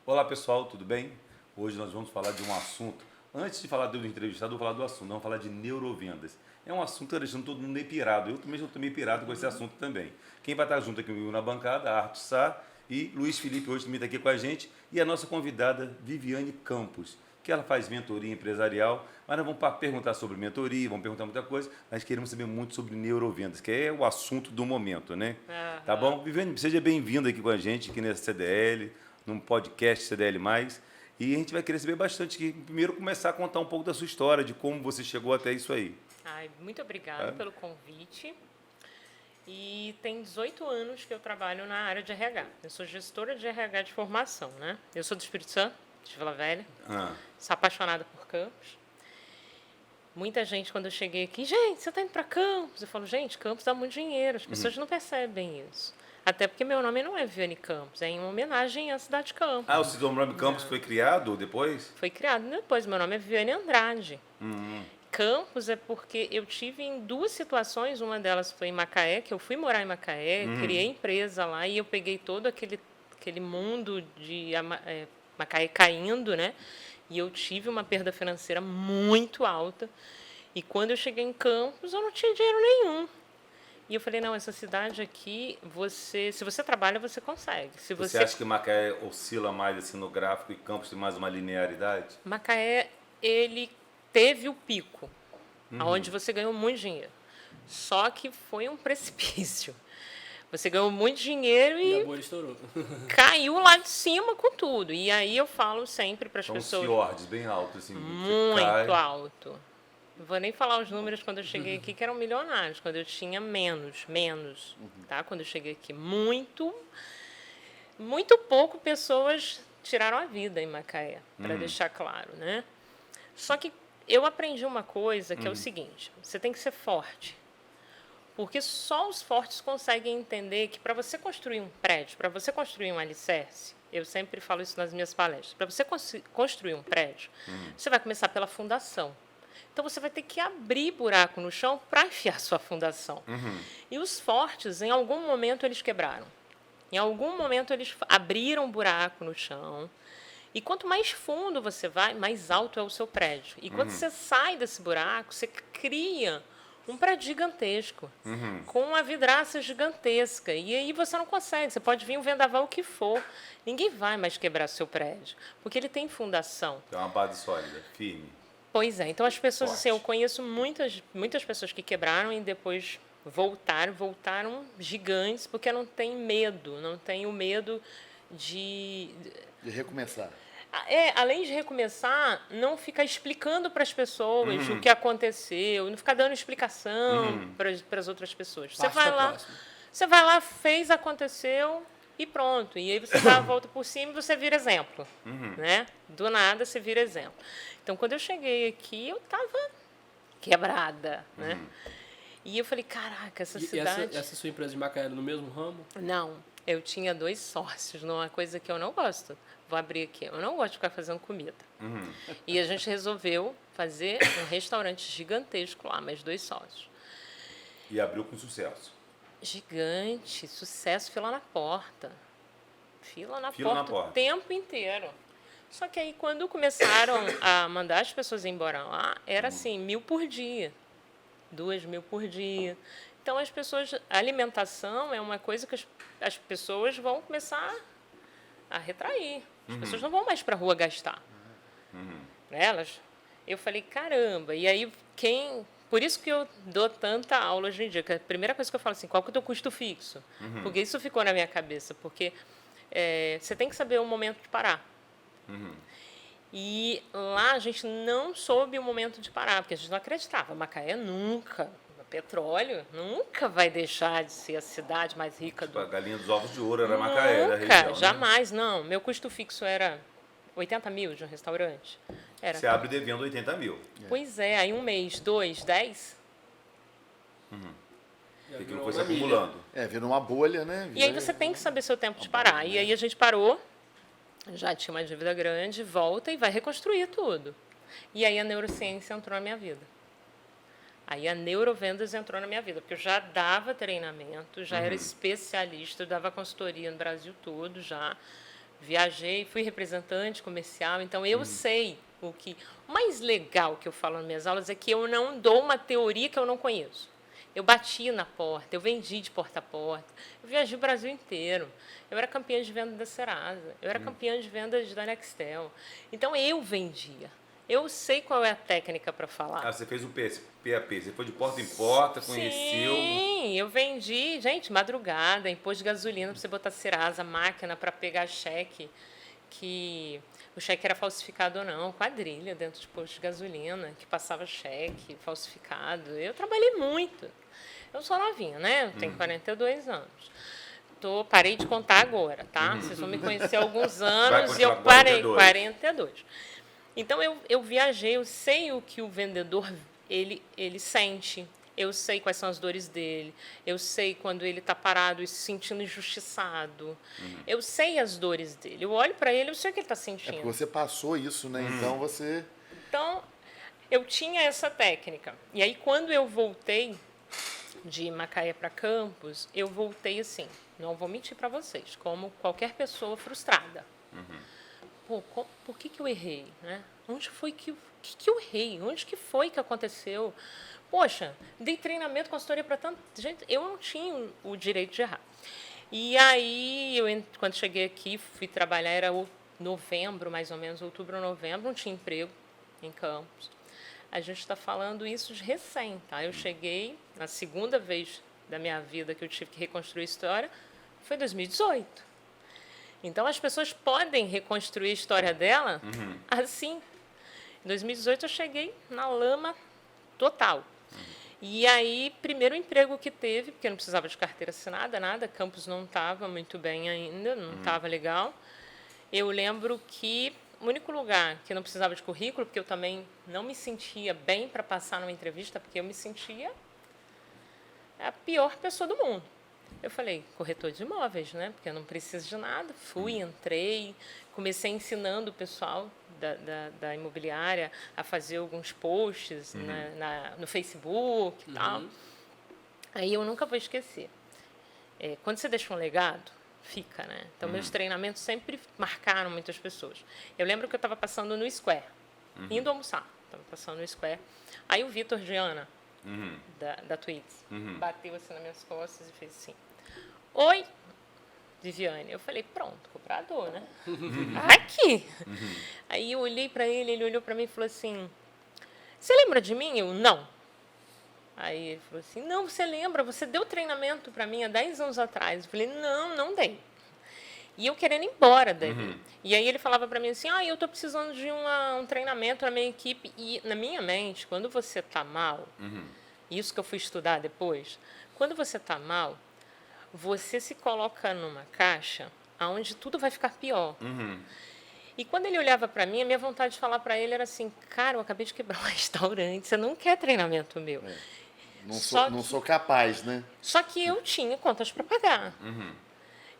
Olá pessoal, tudo bem? Hoje nós vamos falar de um assunto. Antes de falar do entrevistado, eu vou falar do assunto. Vamos falar de neurovendas. É um assunto que está deixando todo mundo meio pirado. Eu também estou meio pirado com esse assunto também. Quem vai estar junto aqui comigo na bancada, Arthur Sá e Luiz Felipe hoje também está aqui com a gente. E a nossa convidada, Viviane Campos, que ela faz mentoria empresarial. Mas nós vamos perguntar sobre mentoria, vamos perguntar muita coisa, mas queremos saber muito sobre neurovendas, que é o assunto do momento, né? Tá bom? Viviane, seja bem-vinda aqui com a gente, aqui nessa CDL, num podcast CDL+. E a gente vai querer saber bastante, que primeiro começar a contar um pouco da sua história, de como você chegou até isso aí. Ai, muito obrigada pelo convite. E tem 18 anos que eu trabalho na área de RH. Eu sou gestora de RH de formação, né? Eu sou do Espírito Santo, de Vila Velha. Sou apaixonada por Campos. Muita gente, quando eu cheguei aqui, gente, você está indo para Campos? Eu falo, gente, Campos dá muito dinheiro. As pessoas não percebem isso. Até porque meu nome não é Viviane Campos, é em homenagem à cidade de Campos. Ah, o seu nome Campos foi criado depois? Foi criado depois. Meu nome é Viviane Andrade. Campos é porque eu tive em duas situações. Uma delas foi em Macaé, que eu fui morar em Macaé, criei empresa lá e eu peguei todo aquele mundo de Macaé caindo, né? E eu tive uma perda financeira muito alta. E quando eu cheguei em Campos, eu não tinha dinheiro nenhum. E eu falei, não, essa cidade aqui, se você trabalha, você consegue. Você acha que Macaé oscila mais assim, no gráfico e Campos tem mais uma linearidade? Macaé, ele teve o pico, onde você ganhou muito dinheiro. Só que foi um precipício. Você ganhou muito dinheiro e a bolha estourou. Caiu lá de cima com tudo. E aí eu falo sempre para as pessoas... fiordes bem altos, assim. Muito alto. Não vou nem falar os números quando eu cheguei aqui, que eram milionários. Quando eu tinha menos, tá? Quando eu cheguei aqui, muito pouco pessoas tiraram a vida em Macaé, para deixar claro, né? Só que eu aprendi uma coisa que é o seguinte, você tem que ser forte. Porque só os fortes conseguem entender que para você construir um prédio, para você construir um alicerce, eu sempre falo isso nas minhas palestras, para você construir um prédio, você vai começar pela fundação. Então, você vai ter que abrir buraco no chão para enfiar sua fundação. E os fortes, em algum momento, eles quebraram. Em algum momento, eles abriram buraco no chão. E quanto mais fundo você vai, mais alto é o seu prédio. E quando você sai desse buraco, você cria um prédio gigantesco, com uma vidraça gigantesca. E aí você não consegue. Você pode vir um vendaval o que for. Ninguém vai mais quebrar seu prédio, porque ele tem fundação. Tem uma base sólida, firme. Pois é, então as pessoas, assim, eu conheço muitas pessoas que quebraram e depois voltaram gigantes, porque não tem o medo de recomeçar. Além de recomeçar, não ficar explicando para as pessoas o que aconteceu, não ficar dando explicação para as outras pessoas. Você vai lá, fez, aconteceu e pronto. E aí você dá a volta por cima e você vira exemplo, né? Do nada você vira exemplo. Então, quando eu cheguei aqui, eu estava quebrada, né? E eu falei, caraca, essa cidade... Essa sua empresa de Macaé era no mesmo ramo? Não, eu tinha 2 sócios numa coisa que eu não gosto. Vou abrir aqui. Eu não gosto de ficar fazendo comida. E a gente resolveu fazer um restaurante gigantesco lá, mais 2 sócios. E abriu com sucesso. Gigante, sucesso, fila na porta. Fila na porta o tempo inteiro. Só que aí, quando começaram a mandar as pessoas embora lá, era assim, 1.000 por dia. 2.000 por dia. Então, as pessoas... A alimentação é uma coisa que as pessoas vão começar a retrair. As pessoas não vão mais para a rua gastar. Eu falei, caramba. E aí, por isso que eu dou tanta aula hoje em dia. Que a primeira coisa que eu falo assim, qual que é o teu custo fixo? Porque isso ficou na minha cabeça. Porque você tem que saber o momento de parar. E lá a gente não soube o momento de parar, porque a gente não acreditava. Macaé nunca, petróleo, nunca vai deixar de ser a cidade mais rica do... A galinha dos ovos de ouro era Macaé, da região. Nunca, jamais, não. Meu custo fixo era 80 mil de um restaurante. Você abre devendo 80 mil. Pois é, aí um mês, 2, 10. E aquilo foi se acumulando. Virou uma bolha, né? E aí você tem que saber seu tempo de parar. E aí a gente parou, já tinha uma dívida grande, volta e vai reconstruir tudo. E aí a neurociência entrou na minha vida. Aí a neurovendas entrou na minha vida, porque eu já dava treinamento, já era especialista, eu dava consultoria no Brasil todo, já viajei, fui representante comercial, então eu sei o que... O mais legal que eu falo nas minhas aulas é que eu não dou uma teoria que eu não conheço. Eu bati na porta, eu vendi de porta a porta, eu viajei o Brasil inteiro. Eu era campeã de venda da Serasa, eu era campeã de vendas da Nextel. Então, eu vendia. Eu sei qual é a técnica para falar. Ah, você fez o PAP, você foi de porta em porta, conheceu... Sim, eu vendi, gente, madrugada, em posto de gasolina para você botar Serasa, máquina para pegar cheque, que o cheque era falsificado ou não, quadrilha dentro de posto de gasolina, que passava cheque falsificado. Eu trabalhei muito. Eu sou novinha, né? Eu tenho 42 anos. Parei de contar agora, tá? Vocês vão me conhecer há alguns anos e eu parei, 42. Então, eu viajei, eu sei o que o vendedor, ele sente. Eu sei quais são as dores dele. Eu sei quando ele está parado e se sentindo injustiçado. Eu sei as dores dele. Eu olho para ele, eu sei o que ele está sentindo. É porque você passou isso, né? Então, você... Então, eu tinha essa técnica. E aí, quando eu voltei de Macaé para Campos, eu voltei assim, não vou mentir para vocês, como qualquer pessoa frustrada. Pô, por que eu errei? Né? Onde foi que eu errei? Onde que foi que aconteceu? Poxa, dei treinamento, consultoria para tanta gente, eu não tinha o direito de errar. E aí, quando cheguei aqui, fui trabalhar, era novembro, mais ou menos, outubro, novembro, não tinha emprego em Campos. A gente está falando isso de recém, tá? Eu cheguei, na segunda vez da minha vida que eu tive que reconstruir a história, foi em 2018. Então, as pessoas podem reconstruir a história dela assim. Em 2018, eu cheguei na lama total. E aí, primeiro emprego que teve, porque eu não precisava de carteira assinada, nada, Campos não estava muito bem ainda, não estava legal. Eu lembro que o único lugar que eu não precisava de currículo, porque eu também não me sentia bem para passar numa entrevista, porque eu me sentia a pior pessoa do mundo. Eu falei, corretor de imóveis, né? Porque eu não preciso de nada. Fui, entrei, comecei ensinando o pessoal da imobiliária a fazer alguns posts no Facebook e tal. Aí eu nunca vou esquecer. Quando você deixa um legado, fica, né? Então, meus treinamentos sempre marcaram muitas pessoas. Eu lembro que eu estava passando no Square, indo almoçar. Estava passando no Square. Aí o Vitor Giana, da Twits, bateu assim nas minhas costas e fez assim, oi, Viviane. Eu falei, pronto, comprador, né? Aqui. Aí eu olhei para ele, ele olhou para mim e falou assim, você lembra de mim? Eu, não. Aí ele falou assim, não, você lembra, você deu treinamento para mim há 10 anos atrás. Eu falei, não dei. E eu querendo ir embora dali. E aí ele falava para mim assim, eu estou precisando de um treinamento na minha equipe. E na minha mente, quando você está mal, isso que eu fui estudar depois, quando você está mal, você se coloca numa caixa onde tudo vai ficar pior. E quando ele olhava para mim, a minha vontade de falar para ele era assim, cara, eu acabei de quebrar um restaurante, você não quer treinamento meu. Não sou capaz, né? Só que eu tinha contas para pagar.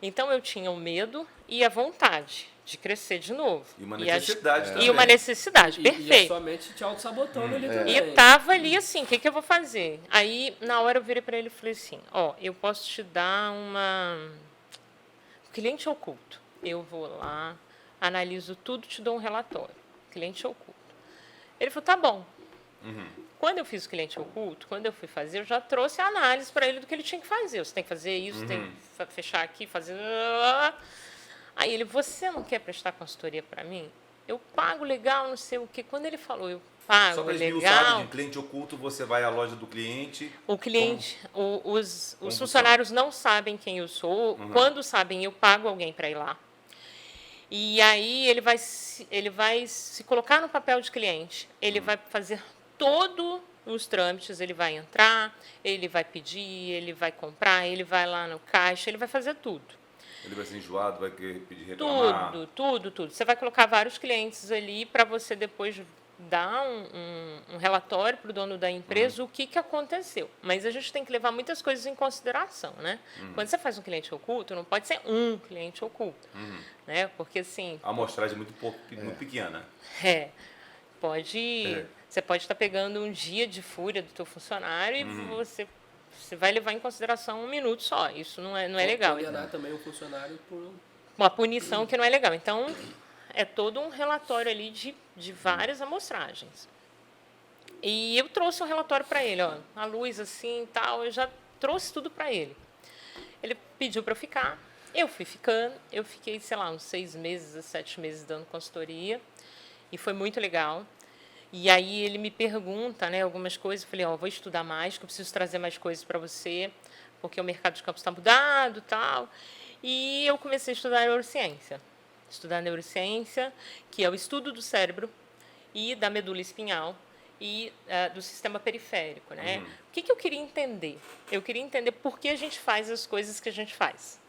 Então, eu tinha o medo e a vontade de crescer de novo. E uma necessidade também. E uma necessidade, perfeito. E a sua mente te auto-sabotando ali também. E estava ali assim, o que eu vou fazer? Aí, na hora, eu virei para ele e falei assim, eu posso te dar cliente oculto. Eu vou lá, analiso tudo, te dou um relatório. Cliente oculto. Ele falou, tá bom. Quando eu fiz o cliente oculto, quando eu fui fazer, eu já trouxe a análise para ele do que ele tinha que fazer. Você tem que fazer isso, tem que fechar aqui, fazer... Aí ele, você não quer prestar consultoria para mim? Eu pago legal, não sei o quê. Quando ele falou, eu pago Só para legal... de cliente oculto, você vai à loja do cliente... O cliente, os funcionários não sabem quem eu sou. Quando sabem, eu pago alguém para ir lá. E aí ele vai se colocar no papel de cliente. Ele vai fazer todos os trâmites, ele vai entrar, ele vai pedir, ele vai comprar, ele vai lá no caixa, ele vai fazer tudo. Ele vai ser enjoado, vai querer pedir reclamar. Tudo. Você vai colocar vários clientes ali para você depois dar um relatório para o dono da empresa o que aconteceu. Mas a gente tem que levar muitas coisas em consideração, né? Quando você faz um cliente oculto, não pode ser um cliente oculto, né? Porque assim... A amostragem é muito pequena. Você pode estar pegando um dia de fúria do teu funcionário e você vai levar em consideração 1 minuto só. Isso não é legal. Condenar também o funcionário uma punição que não é legal. Então, é todo um relatório ali de várias amostragens. E eu trouxe um relatório para ele, ó, a luz assim e tal, eu já trouxe tudo para ele. Ele pediu para eu ficar, eu fui ficando, eu fiquei, sei lá, uns 6 meses, 7 meses dando consultoria, e foi muito legal. E aí ele me pergunta, né, algumas coisas, eu falei, ó, vou estudar mais, que eu preciso trazer mais coisas para você, porque o mercado de campos está mudado e tal. E eu comecei a estudar neurociência. Estudar neurociência, que é o estudo do cérebro e da medula espinhal e do sistema periférico, né? O que eu queria entender? Eu queria entender por que a gente faz as coisas que a gente faz.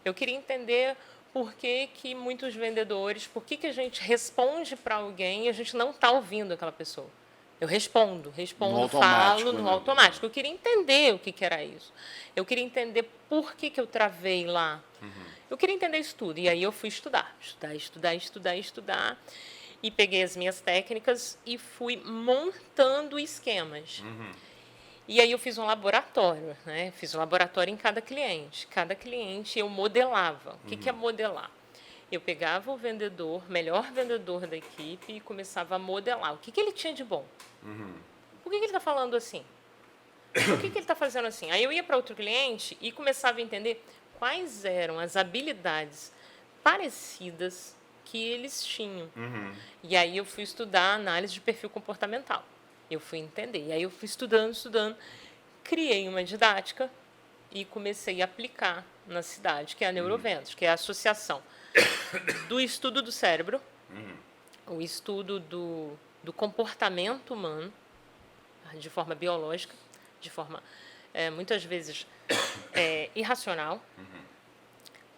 Eu queria entender por que muitos vendedores, por que a gente responde para alguém e a gente não está ouvindo aquela pessoa. Eu respondo, falo no automático. Eu queria entender o que era isso. Eu queria entender por que eu travei lá. Eu queria entender isso tudo. E aí eu fui estudar. E peguei as minhas técnicas e fui montando esquemas. E aí eu fiz um laboratório, né? Fiz um laboratório em cada cliente. Cada cliente eu modelava. O que é modelar? Eu pegava o vendedor, melhor vendedor da equipe, e começava a modelar. O que ele tinha de bom? Por que ele está falando assim? Por que ele está fazendo assim? Aí eu ia para outro cliente e começava a entender quais eram as habilidades parecidas que eles tinham. E aí eu fui estudar análise de perfil comportamental. Eu fui entender. E aí eu fui estudando, criei uma didática e comecei a aplicar na cidade, que é a Neurovendas, que é a associação do estudo do cérebro, o estudo do comportamento humano, de forma biológica, de forma muitas vezes irracional,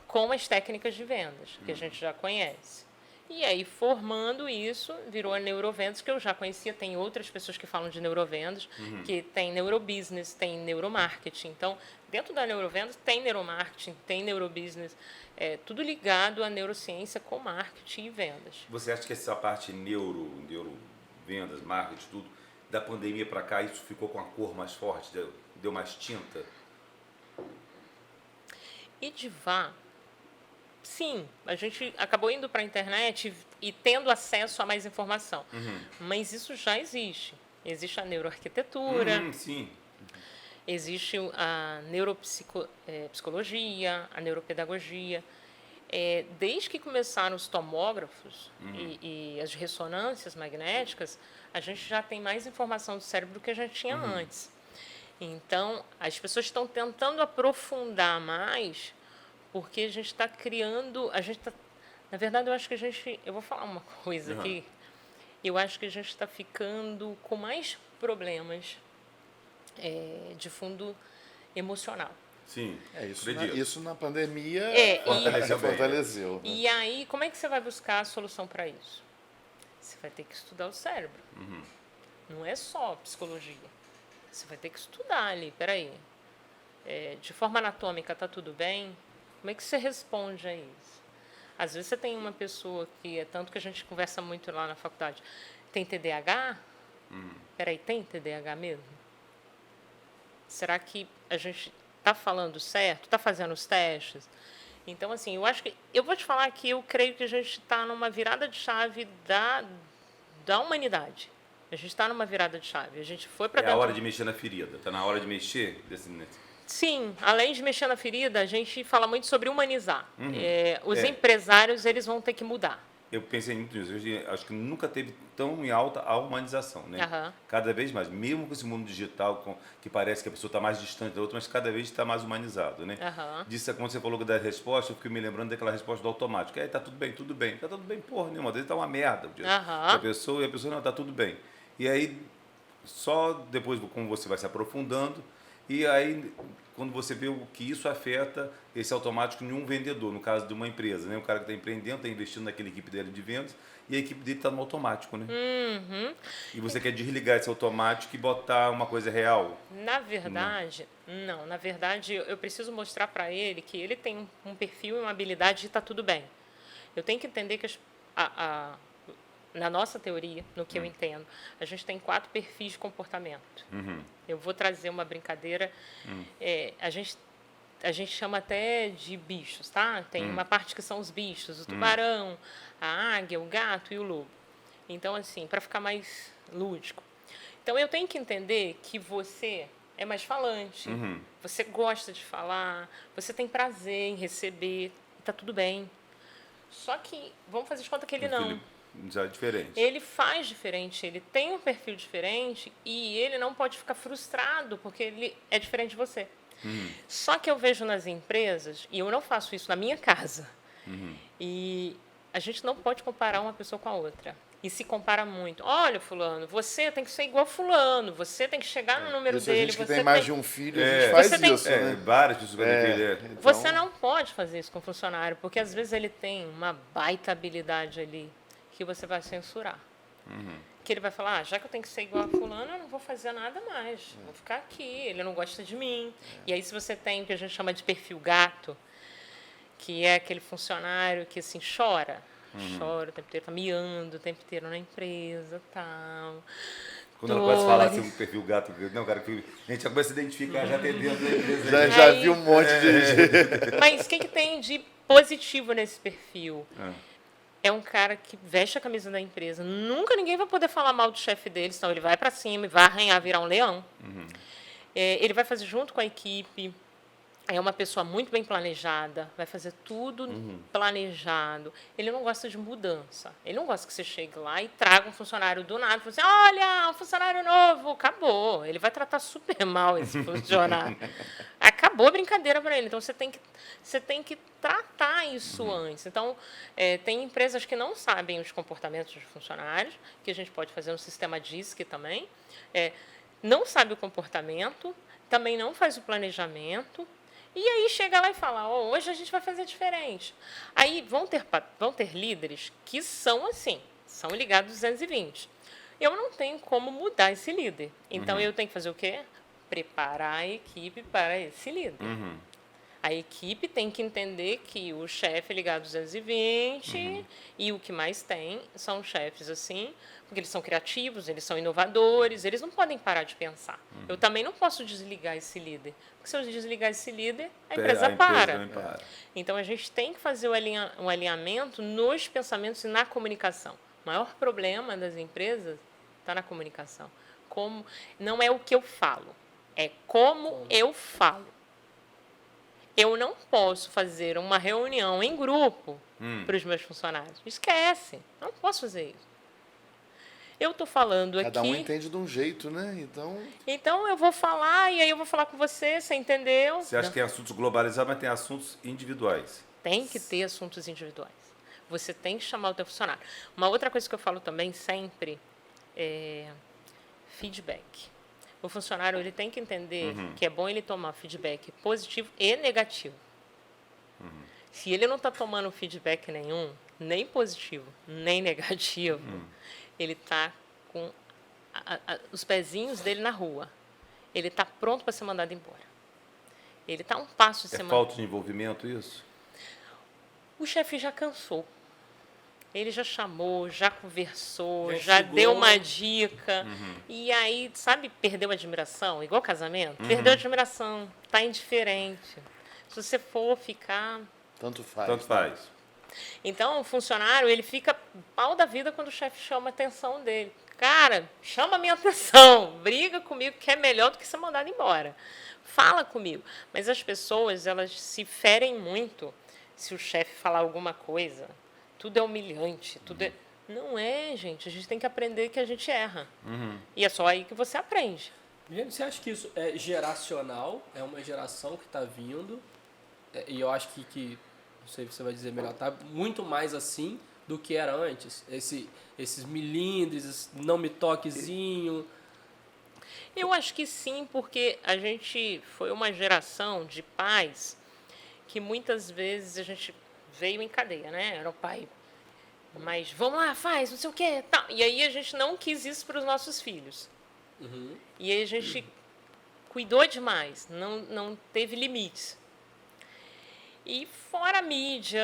com as técnicas de vendas, que a gente já conhece. E aí, formando isso, virou a Neurovendas, que eu já conhecia. Tem outras pessoas que falam de neurovendas, que tem neurobusiness, tem neuromarketing. Então, dentro da Neurovendas, tem neuromarketing, tem neurobusiness, tudo ligado à neurociência com marketing e vendas. Você acha que essa parte neurovendas, marketing, tudo, da pandemia para cá, isso ficou com a cor mais forte, deu mais tinta? Sim, a gente acabou indo para a internet e tendo acesso a mais informação. Mas isso já existe. Existe a neuroarquitetura, Sim. existe a neuropsicologia, a neuropedagogia. Desde que começaram os tomógrafos e as ressonâncias magnéticas, a gente já tem mais informação do cérebro do que a gente tinha antes. Então, as pessoas estão tentando aprofundar mais, porque a gente está criando... na verdade, eu acho que eu vou falar uma coisa aqui. Eu acho que a gente está ficando com mais problemas de fundo emocional. Sim, isso na pandemia fortaleceu. Né? E aí, como é que você vai buscar a solução para isso? Você vai ter que estudar o cérebro. Não é só psicologia. Você vai ter que estudar ali. Peraí, de forma anatômica está tudo bem? Como é que você responde a isso? Às vezes você tem uma pessoa que tanto que a gente conversa muito lá na faculdade, tem TDAH? Peraí, tem TDAH mesmo? Será que a gente está falando certo? Está fazendo os testes? Então, assim, eu vou te falar que eu creio que a gente está numa virada de chave da humanidade. A gente está numa virada de chave. A gente foi para dentro... É a hora de mexer na ferida. Está na hora de mexer Sim, além de mexer na ferida, a gente fala muito sobre humanizar. Os empresários, eles vão ter que mudar. Eu pensei muito nisso. Eu acho que nunca teve tão em alta a humanização, né? Cada vez mais, mesmo com esse mundo digital, que parece que a pessoa está mais distante da outra, mas cada vez está mais humanizado, né? Disso, quando você falou da resposta, eu fiquei me lembrando daquela resposta do automático. Tá tudo bem, tudo bem. Tá tudo bem, porra nenhuma. Às vezes tá uma merda. A pessoa não, tá tudo bem. E aí, só depois, como você vai se aprofundando, e aí, quando você vê o que isso afeta esse automático em um vendedor, no caso de uma empresa, né? O cara que está empreendendo, está investindo naquela equipe dele de vendas, e a equipe dele está no automático, né? E você quer desligar esse automático e botar uma coisa real? Na verdade, não. Na verdade, eu preciso mostrar para ele que ele tem um perfil e uma habilidade e está tudo bem. Eu tenho que entender que na nossa teoria, no que eu entendo, a gente tem 4 perfis de comportamento. Eu vou trazer uma brincadeira. A gente a gente chama até de bichos, tá? Tem uma parte que são os bichos, o tubarão, a águia, o gato e o lobo. Então, assim, para ficar mais lúdico. Então, eu tenho que entender que você é mais falante, você gosta de falar, você tem prazer em receber, tá tudo bem. Só que, vamos fazer de conta que ele não. Já é diferente. Ele faz diferente, ele tem um perfil diferente e ele não pode ficar frustrado porque ele é diferente de você. Só que eu vejo nas empresas, e eu não faço isso na minha casa, e a gente não pode comparar uma pessoa com a outra. E se compara muito. Olha, fulano, você tem que ser igual fulano, você tem que chegar no número Isso, dele. a gente que você tem mais de um filho, a gente faz isso, né? Várias pessoas podem entender. Então, Você não pode fazer isso com o funcionário, porque às vezes ele tem uma baita habilidade ali que você vai censurar. Que ele vai falar, já que eu tenho que ser igual a fulano, eu não vou fazer nada mais. Vou ficar aqui, ele não gosta de mim. E aí se você tem o que a gente chama de perfil gato, que é aquele funcionário que assim chora o tempo inteiro, tá miando o tempo inteiro na empresa, tal. Quando ela começa a falar assim, um perfil gato, não, cara, a gente já começa a se identificar já até dentro da empresa. Já vi um monte de gente. Mas o que tem de positivo nesse perfil? É um cara que veste a camisa da empresa. Nunca ninguém vai poder falar mal do chefe dele, senão ele vai para cima e vai arranhar, virar um leão. Ele vai fazer junto com a equipe. É uma pessoa muito bem planejada, vai fazer tudo planejado. Ele não gosta de mudança. Ele não gosta que você chegue lá e traga um funcionário do nada e fale assim, olha, um funcionário novo, acabou. Ele vai tratar super mal esse funcionário. Acabou a brincadeira para ele. Então, você tem que tratar isso antes. Então, tem empresas que não sabem os comportamentos dos funcionários, que a gente pode fazer no sistema DISC também. Não sabe o comportamento, também não faz o planejamento. E aí chega lá e fala, hoje a gente vai fazer diferente. Aí vão ter líderes que são assim, são ligados 220. Eu não tenho como mudar esse líder. Então, eu tenho que fazer o quê? Preparar a equipe para esse líder. A equipe tem que entender que o chefe é ligado 220 e o que mais tem são chefes assim, porque eles são criativos, eles são inovadores, eles não podem parar de pensar. Eu também não posso desligar esse líder, porque se eu desligar esse líder, a empresa para. Então, a gente tem que fazer um alinhamento nos pensamentos e na comunicação. O maior problema das empresas está na comunicação. Não é o que eu falo, é como eu falo. Eu não posso fazer uma reunião em grupo para os meus funcionários. Esquece, não posso fazer isso. Eu estou falando aqui... Cada um entende de um jeito, né? Então, eu vou falar, e aí eu vou falar com você entendeu? Você acha que tem assuntos globalizados, mas tem assuntos individuais? Tem que ter assuntos individuais. Você tem que chamar o teu funcionário. Uma outra coisa que eu falo também sempre é feedback. O funcionário ele tem que entender que é bom ele tomar feedback positivo e negativo. Se ele não está tomando feedback nenhum, nem positivo, nem negativo, ele está com os pezinhos dele na rua. Ele está pronto para ser mandado embora. Ele está a um passo de ser mandado. Falta de envolvimento isso? O chefe já cansou. Ele já chamou, já conversou, já deu uma dica. E aí, sabe, perdeu a admiração? Igual casamento. Perdeu a admiração, está indiferente. Se você for ficar... Tanto faz. Tanto faz. Então, o funcionário, ele fica pau da vida quando o chefe chama a atenção dele. Cara, chama a minha atenção, briga comigo que é melhor do que ser mandado embora. Fala comigo. Mas as pessoas, elas se ferem muito se o chefe falar alguma coisa. Tudo é humilhante, tudo é... Não é, gente. A gente tem que aprender que a gente erra. E é só aí que você aprende. Gente, você acha que isso é geracional? É uma geração que está vindo? E eu acho que, não sei se você vai dizer melhor, tá muito mais assim do que era antes. Esses milindres, não me toquezinho. Eu acho que sim, porque a gente foi uma geração de pais que muitas vezes a gente veio em cadeia, né? Era o pai, mas vamos lá, faz, não sei o quê. Tá. E aí a gente não quis isso para os nossos filhos. E aí a gente cuidou demais, não teve limites. E fora a mídia,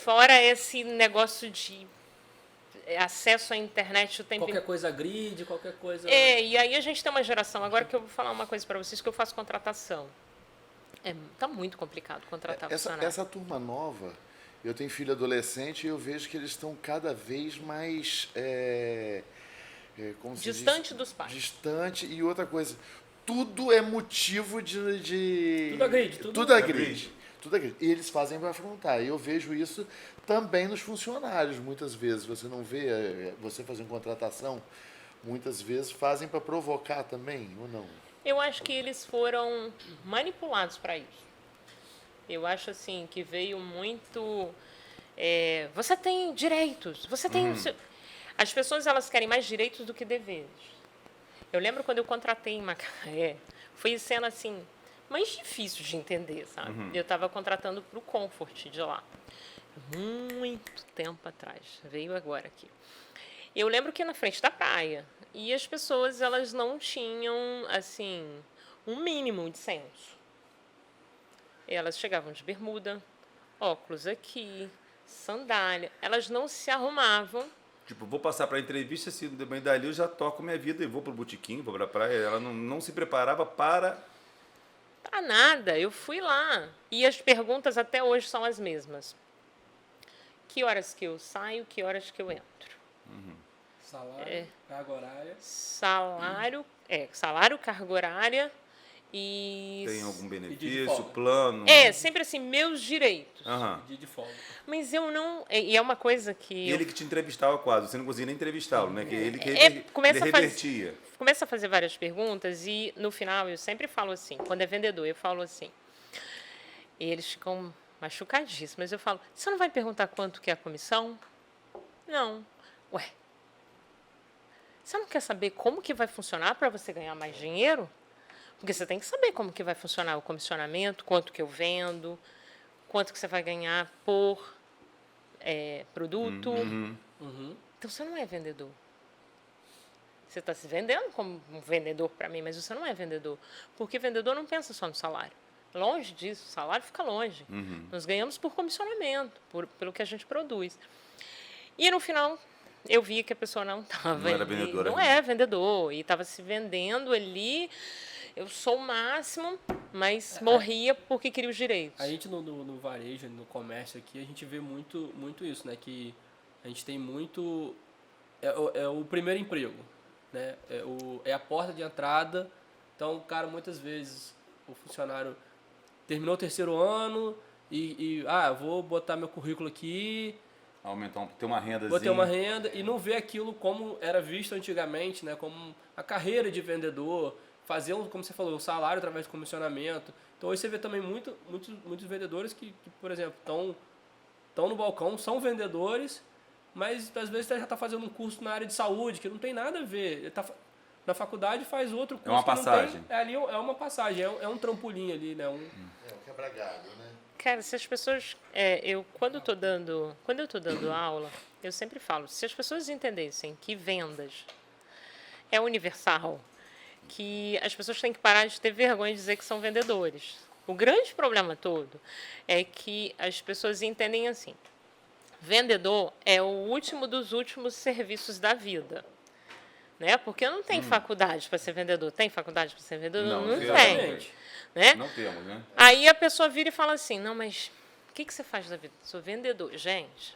fora esse negócio de acesso à internet o tempo Qualquer coisa grid, qualquer coisa... E aí a gente tem uma geração, agora que eu vou falar uma coisa para vocês, que eu faço contratação. Tá muito complicado contratar funcionário. Essa turma nova, eu tenho filho adolescente e eu vejo que eles estão cada vez mais como se diz? Distante dos pais. Distante. E outra coisa, tudo é motivo de Tudo agride, Tudo agride. Tudo agride. E eles fazem para afrontar. E eu vejo isso também nos funcionários, muitas vezes. Você não vê, você fazendo contratação, muitas vezes fazem para provocar também, ou não? Eu acho que eles foram manipulados para isso. Eu acho assim que veio muito. Você tem direitos, você tem. As pessoas elas querem mais direitos do que deveres. Eu lembro quando eu contratei em Macaé, foi cena assim, mais difícil de entender, sabe? Eu estava contratando para o Comfort de lá, muito tempo atrás, veio agora aqui. Eu lembro que na frente da praia, e as pessoas elas não tinham assim um mínimo de senso. Elas chegavam de bermuda, óculos aqui, sandália, elas não se arrumavam. Tipo, vou passar para a entrevista, se bem dali eu já toco minha vida e vou para o botequim, vou para a praia. Ela não se preparava para... Para nada, eu fui lá. E as perguntas até hoje são as mesmas. Que horas que eu saio, que horas que eu entro? Salário, carga horária. Salário, carga horária e... Tem algum Pedir de benefício, folga. plano? sempre assim, meus direitos. Dia de folga. Mas eu não... E é uma coisa que... E ele que te entrevistava quase, você não conseguia nem entrevistá-lo, né? Que ele começa ele a fazer- revertia. Começa a fazer várias perguntas e, no final, eu sempre falo assim, quando é vendedor, eu falo assim, e eles ficam machucadíssimos, mas eu falo, você não vai perguntar quanto que é a comissão? Não. Ué, você não quer saber como que vai funcionar para você ganhar mais dinheiro? Porque você tem que saber como que vai funcionar o comissionamento, quanto que eu vendo, quanto que você vai ganhar por produto. Então, você não é vendedor. Você está se vendendo como um vendedor para mim, mas você não é vendedor. Porque vendedor não pensa só no salário. Longe disso, o salário fica longe. Nós ganhamos por comissionamento, pelo que a gente produz. E no final, eu vi que a pessoa não estava Não era vendedora não ainda. é vendedor. E estava se vendendo ali. Eu sou o máximo, mas morria porque queria os direitos. A gente no varejo, no comércio aqui, a gente vê muito isso, né? Que a gente tem muito... É o primeiro emprego, né? É a porta de entrada. Então, o cara, muitas vezes, o funcionário terminou o terceiro ano vou botar meu currículo aqui, Aumentar, ter uma rendazinha. vou ter uma renda, e não vê aquilo como era visto antigamente, né? Como a carreira de vendedor, fazer, como você falou, o salário através de comissionamento. Então, hoje você vê também muitos vendedores que, por exemplo, estão no balcão, são vendedores, mas às vezes já está fazendo um curso na área de saúde, que não tem nada a ver. Ele tá na faculdade, faz outro curso. É uma que não passagem. tem, ali é uma passagem, é um trampolim ali, né? É um quebra-galho, né? Cara, se as pessoas... quando eu estou dando aula, eu sempre falo, se as pessoas entendessem que vendas é universal, que as pessoas têm que parar de ter vergonha de dizer que são vendedores. O grande problema todo é que as pessoas entendem assim, vendedor é o último dos últimos serviços da vida. Né? Porque não tem faculdade para ser vendedor. Tem faculdade para ser vendedor? Não tem. Exatamente. Né? Não temos, né? Aí a pessoa vira e fala assim, não, mas o que você faz da vida? Sou vendedor. Gente,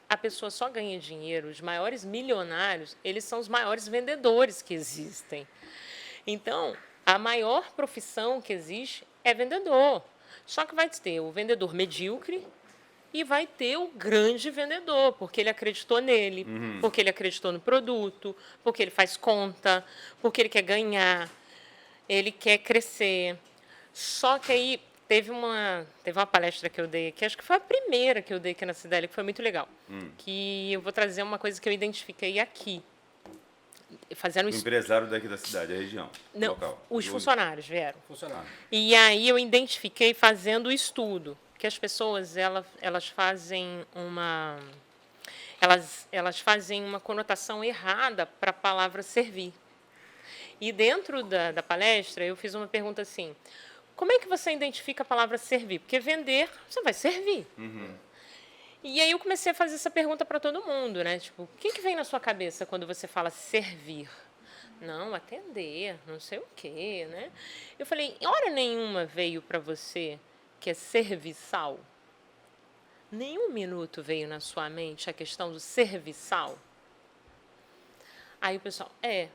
a pessoa só ganha dinheiro, os maiores milionários, eles são os maiores vendedores que existem. Então, a maior profissão que existe é vendedor. Só que vai ter o vendedor medíocre e vai ter o grande vendedor, porque ele acreditou nele, porque ele acreditou no produto, porque ele faz conta, porque ele quer ganhar, ele quer crescer. Só que aí teve uma palestra que eu dei aqui, acho que foi a primeira que eu dei aqui na Cidade, que foi muito legal. Que eu vou trazer uma coisa que eu identifiquei aqui. Fazendo O empresário daqui da cidade, da região, Não, local. os funcionários vieram. Funcionário. E aí eu identifiquei fazendo o estudo que as pessoas elas fazem uma conotação errada para a palavra servir. E dentro da palestra eu fiz uma pergunta assim: como é que você identifica a palavra servir? Porque vender, você vai servir. E aí eu comecei a fazer essa pergunta para todo mundo, né? Tipo, o que vem na sua cabeça quando você fala servir? Não, atender, não sei o quê, né? Eu falei, hora nenhuma veio para você que é serviçal? Nenhum minuto veio na sua mente a questão do serviçal? Aí o pessoal,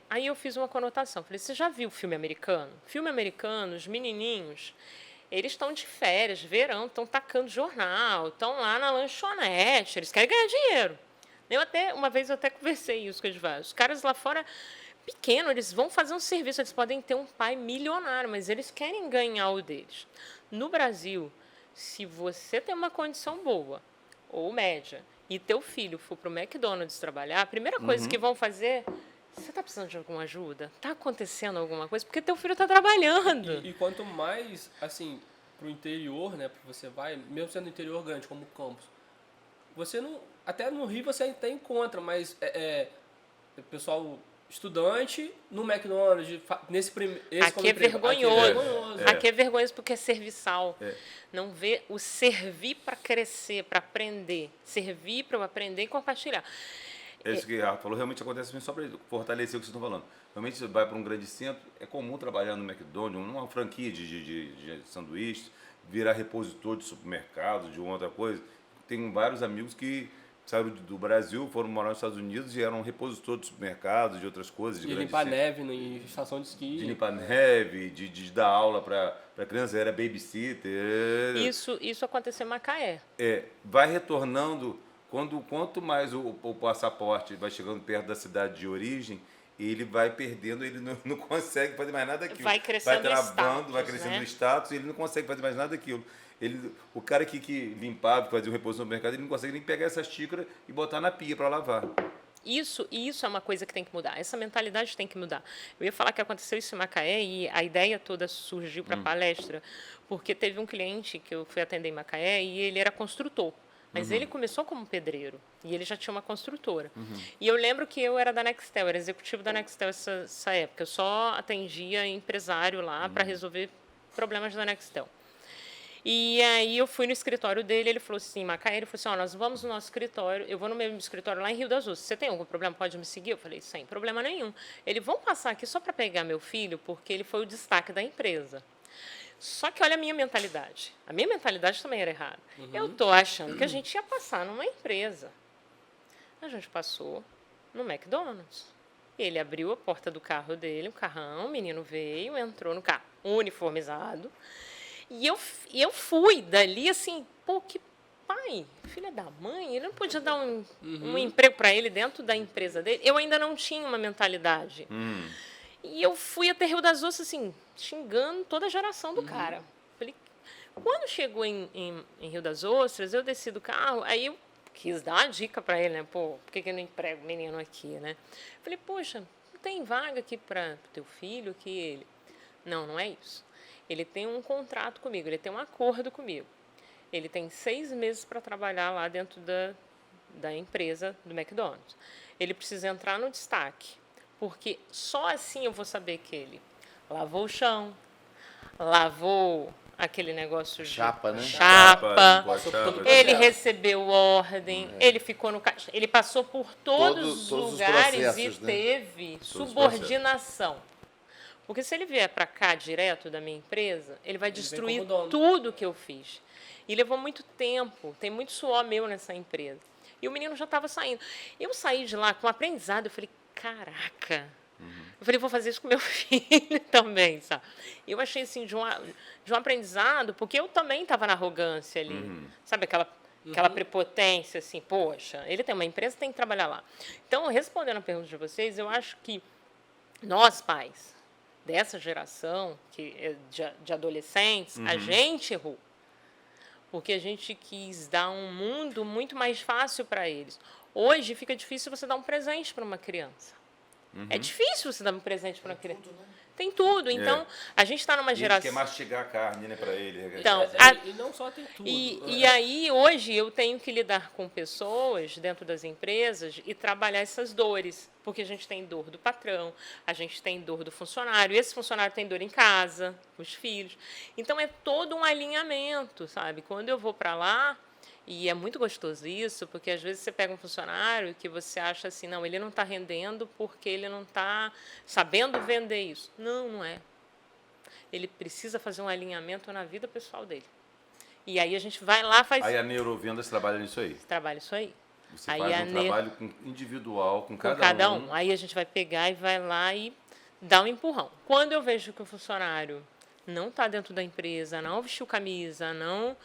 Aí eu fiz uma conotação. Falei, você já viu filme americano? Filme americano, os menininhos, eles estão de férias, verão, estão tacando jornal, estão lá na lanchonete, eles querem ganhar dinheiro. Uma vez eu até conversei isso com eles. Os caras lá fora, pequeno, eles vão fazer um serviço, eles podem ter um pai milionário, mas eles querem ganhar o deles. No Brasil, se você tem uma condição boa ou média e teu filho for para o McDonald's trabalhar, a primeira coisa que vão fazer, você está precisando de alguma ajuda? Está acontecendo alguma coisa? Porque teu filho está trabalhando. E quanto mais, assim, pro interior, né, porque você vai, mesmo sendo interior grande, como Campos, você não, até no Rio você até encontra, mas o pessoal estudante no McDonald's, Aqui é vergonhoso. Aqui é vergonhoso porque é serviçal. Não vê o servir para crescer, para aprender. Servir para eu aprender e compartilhar. É isso que a Rafa falou, realmente acontece mesmo, só para fortalecer o que vocês estão falando. Realmente você vai para um grande centro, é comum trabalhar no McDonald's, uma franquia de sanduíches, virar repositor de supermercado, de uma outra coisa. Tenho vários amigos que saíram do Brasil, foram morar nos Estados Unidos e eram repositor de supermercados, de outras coisas. De limpar neve em estação de esqui. De limpar neve, de dar aula para criança, era babysitter. Isso aconteceu em Macaé. Vai retornando, quanto mais o passaporte vai chegando perto da cidade de origem, ele vai perdendo, ele não consegue fazer mais nada daquilo. Vai crescendo vai travando, status, vai crescendo né? o status e ele não consegue fazer mais nada daquilo. O cara que limpava, que fazia o repouso no mercado, ele não consegue nem pegar essa xícara e botar na pia para lavar. Isso é uma coisa que tem que mudar. Essa mentalidade tem que mudar. Eu ia falar que aconteceu isso em Macaé e a ideia toda surgiu para a palestra porque teve um cliente que eu fui atender em Macaé e ele era construtor. Mas ele começou como pedreiro e ele já tinha uma construtora. E eu lembro que eu era da Nextel, era executivo da Nextel essa época. Eu só atendia empresário lá para resolver problemas da Nextel. E aí eu fui no escritório dele, ele falou assim, Macaé, ele falou assim, nós vamos no nosso escritório, eu vou no meu escritório lá em Rio das Ostras, você tem algum problema, pode me seguir? Eu falei, sem problema nenhum. Ele, vão passar aqui só para pegar meu filho, porque ele foi o destaque da empresa. Só que olha a minha mentalidade também era errada. Eu estou achando que a gente ia passar numa empresa. A gente passou no McDonald's. Ele abriu a porta do carro dele, o carrão, o menino veio, entrou no carro uniformizado. E eu fui dali assim, que pai, filha da mãe, ele não podia dar um emprego para ele dentro da empresa dele. Eu ainda não tinha uma mentalidade. E eu fui até Rio das Ostras, assim, xingando toda a geração do cara. Falei, quando chegou em Rio das Ostras, eu desci do carro, aí eu quis dar uma dica para ele, né? Por que eu não emprego o menino aqui, né? Falei, poxa, não tem vaga aqui para o teu filho? Que ele... Não é isso. Ele tem um contrato comigo, ele tem um acordo comigo. Ele tem 6 meses para trabalhar lá dentro da empresa do McDonald's. Ele precisa entrar no destaque, porque só assim eu vou saber que ele lavou o chão, lavou aquele negócio de Chapa, né? chapa, ele processo. recebeu ordem, ele ficou no caixa, ele passou por todos os os lugares e processos, né? teve os subordinação. Porque se ele vier para cá direto da minha empresa, ele vai destruir como dono. tudo que eu fiz. E levou muito tempo, tem muito suor meu nessa empresa. E o menino já estava saindo. Eu saí de lá com um aprendizado, eu falei, caraca. Eu falei, vou fazer isso com meu filho também, sabe? Eu achei assim, de um aprendizado, porque eu também estava na arrogância ali. Sabe aquela prepotência, assim, poxa, ele tem uma empresa, tem que trabalhar lá. Então, respondendo a pergunta de vocês, eu acho que nós, pais, dessa geração de adolescentes, a gente errou. Porque a gente quis dar um mundo muito mais fácil para eles. Hoje fica difícil você dar um presente para uma criança. É difícil você dar um presente para uma criança. Tudo, né? Tem tudo. Então, a gente está numa Ele geração... quer mastigar a carne, né, para ele. Então, E não só tem tudo. E aí, hoje, eu tenho que lidar com pessoas dentro das empresas e trabalhar essas dores. Porque a gente tem dor do patrão, a gente tem dor do funcionário, e esse funcionário tem dor em casa, com os filhos. Então, é todo um alinhamento, sabe? Quando eu vou para lá, E é muito gostoso isso, porque às vezes você pega um funcionário que você acha assim, não, ele não está rendendo porque ele não está sabendo vender isso. Não, não é. Ele precisa fazer um alinhamento na vida pessoal dele. E aí a gente vai lá, faz Aí a Neurovendas trabalha nisso aí. trabalho isso aí. Você Aí faz a um trabalho individual com com cada um. Aí a gente vai pegar e vai lá e dar um empurrão. Quando eu vejo que o funcionário não está dentro da empresa, não vestiu camisa, não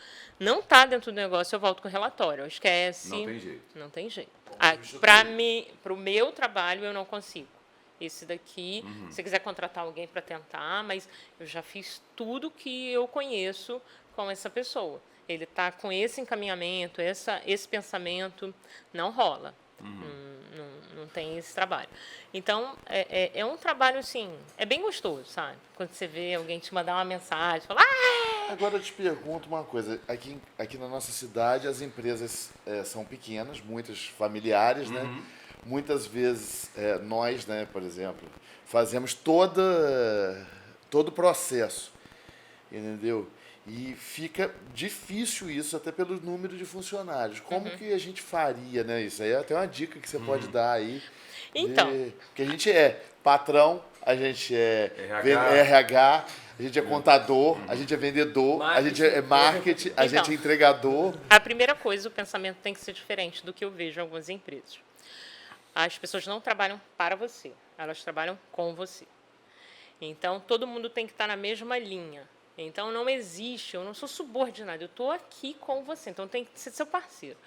está dentro do negócio, eu volto com o relatório. Esquece. Não tem jeito. Não tem jeito. substituir. Para o meu trabalho, eu não consigo. Esse daqui, se você quiser contratar alguém para tentar, mas eu já fiz tudo que eu conheço com essa pessoa. Ele está com esse encaminhamento, esse pensamento, não rola. Não tem esse trabalho. Então, é um trabalho, assim, é bem gostoso, sabe? Quando você vê alguém te mandar uma mensagem, falar, Agora eu te pergunto uma coisa. Aqui na nossa cidade, as empresas são pequenas, muitas familiares, né? Muitas vezes nós, né, por exemplo, fazemos todo o processo, entendeu? E fica difícil isso, até pelo número de funcionários. Como que a gente faria, né? Isso aí é até uma dica que você pode dar aí. Então. Porque a gente é patrão, a gente é RH. RH, a gente é contador, a gente é vendedor, a gente é marketing, a Então. gente é entregador. a primeira coisa, o pensamento tem que ser diferente do que eu vejo em algumas empresas. As pessoas não trabalham para você, elas trabalham com você. Então, todo mundo tem que estar na mesma linha. Então, não existe, eu não sou subordinado, eu estou aqui com você, então tem que ser seu parceiro.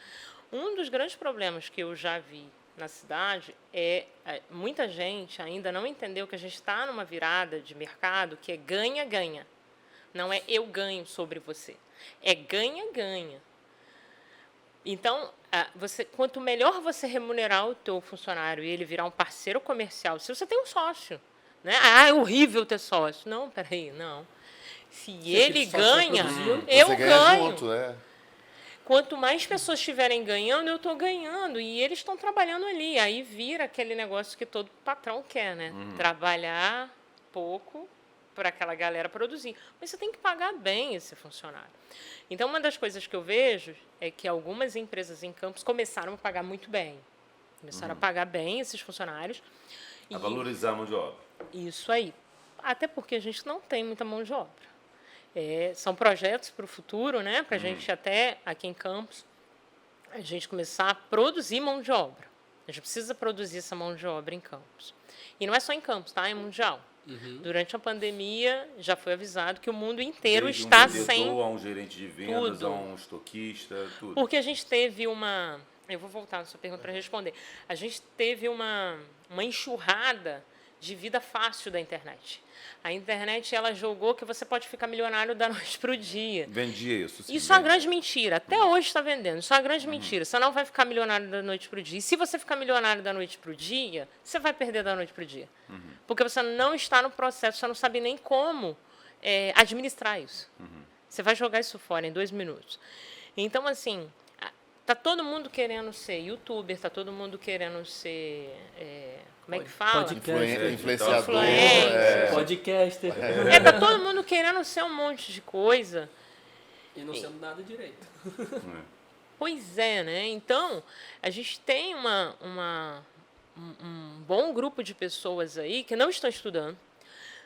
Um dos grandes problemas que eu já vi na cidade muita gente ainda não entendeu que a gente está numa virada de mercado que é ganha-ganha. Não é eu ganho sobre você, é ganha-ganha. Então, quanto melhor você remunerar o teu funcionário e ele virar um parceiro comercial, se você tem um sócio, né? É horrível ter sócio. Não, peraí, não. Se ele ganha, eu Você ganha ganho. junto, né? Quanto mais pessoas estiverem ganhando, eu estou ganhando. E eles estão trabalhando ali. Aí vira aquele negócio que todo patrão quer, né? Trabalhar pouco para aquela galera produzir. Mas você tem que pagar bem esse funcionário. Então, uma das coisas que eu vejo é que algumas empresas em campos começaram a pagar muito bem. Começaram a pagar bem esses funcionários. A valorizar a mão de obra. Isso aí. Até porque a gente não tem muita mão de obra. São projetos para o futuro, né? Para a gente até aqui em Campos, a gente começar a produzir mão de obra. A gente precisa produzir essa mão de obra em Campos. E não é só em Campos, tá? É mundial. Durante a pandemia, já foi avisado que o mundo inteiro Desde está um vendedor, sem... a um gerente de vendas, tudo. a um estoquista, tudo. Porque a gente teve uma... Eu vou voltar na sua pergunta para responder. A gente teve uma enxurrada de vida fácil da internet. A internet, ela jogou que você pode ficar milionário da noite para o dia. Vendia isso. sim, Isso é uma vende. grande mentira. Até hoje está vendendo. Isso é uma grande mentira. Você não vai ficar milionário da noite para o dia. E se você ficar milionário da noite para o dia, você vai perder da noite para o dia. Porque você não está no processo, você não sabe nem como administrar isso. Você vai jogar isso fora em 2 minutos. Então, assim, tá todo mundo querendo ser youtuber, tá todo mundo querendo ser... como é que fala? Influenciador. Influencer. Podcaster. Tá todo mundo querendo ser um monte de coisa. E não sendo nada direito. Pois é, né? Então, a gente tem um bom grupo de pessoas aí que não estão estudando,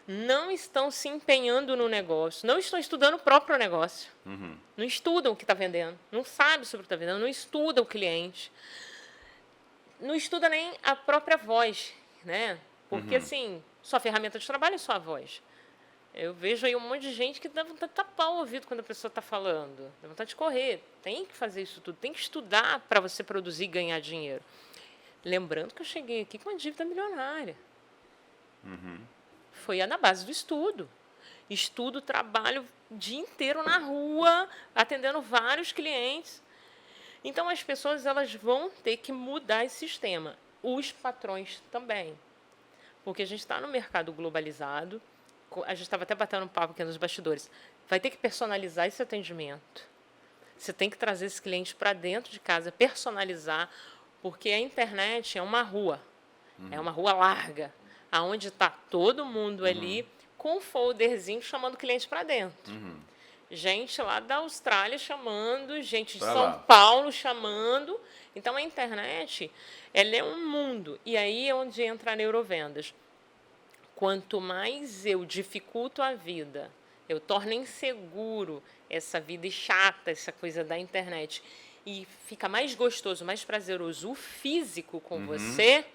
não estão se empenhando no negócio, não estão estudando o próprio negócio, não estudam o que está vendendo, não sabem sobre o que está vendendo, não estudam o cliente, não estuda nem a própria voz, né? Porque, assim, sua ferramenta de trabalho é sua voz. Eu vejo aí um monte de gente que dá vontade de tapar o ouvido quando a pessoa está falando. Dá vontade de correr. Tem que fazer isso tudo. Tem que estudar para você produzir e ganhar dinheiro. Lembrando que eu cheguei aqui com uma dívida milionária. Foi na base do estudo. Estudo, trabalho o dia inteiro na rua, atendendo vários clientes. Então, as pessoas elas vão ter que mudar esse sistema. Os patrões também. Porque a gente está no mercado globalizado. A gente estava até batendo um papo aqui nos bastidores. Vai ter que personalizar esse atendimento. Você tem que trazer esse cliente para dentro de casa, personalizar, porque a internet é uma rua. É uma rua larga, aonde está todo mundo ali com um folderzinho chamando o cliente para dentro. gente lá da Austrália chamando, gente de Pra São lá. Paulo chamando. Então, a internet, ela é um mundo. E aí é onde entra a neurovendas. Quanto mais eu dificulto a vida, eu torno inseguro essa vida chata, essa coisa da internet, e fica mais gostoso, mais prazeroso o físico com você,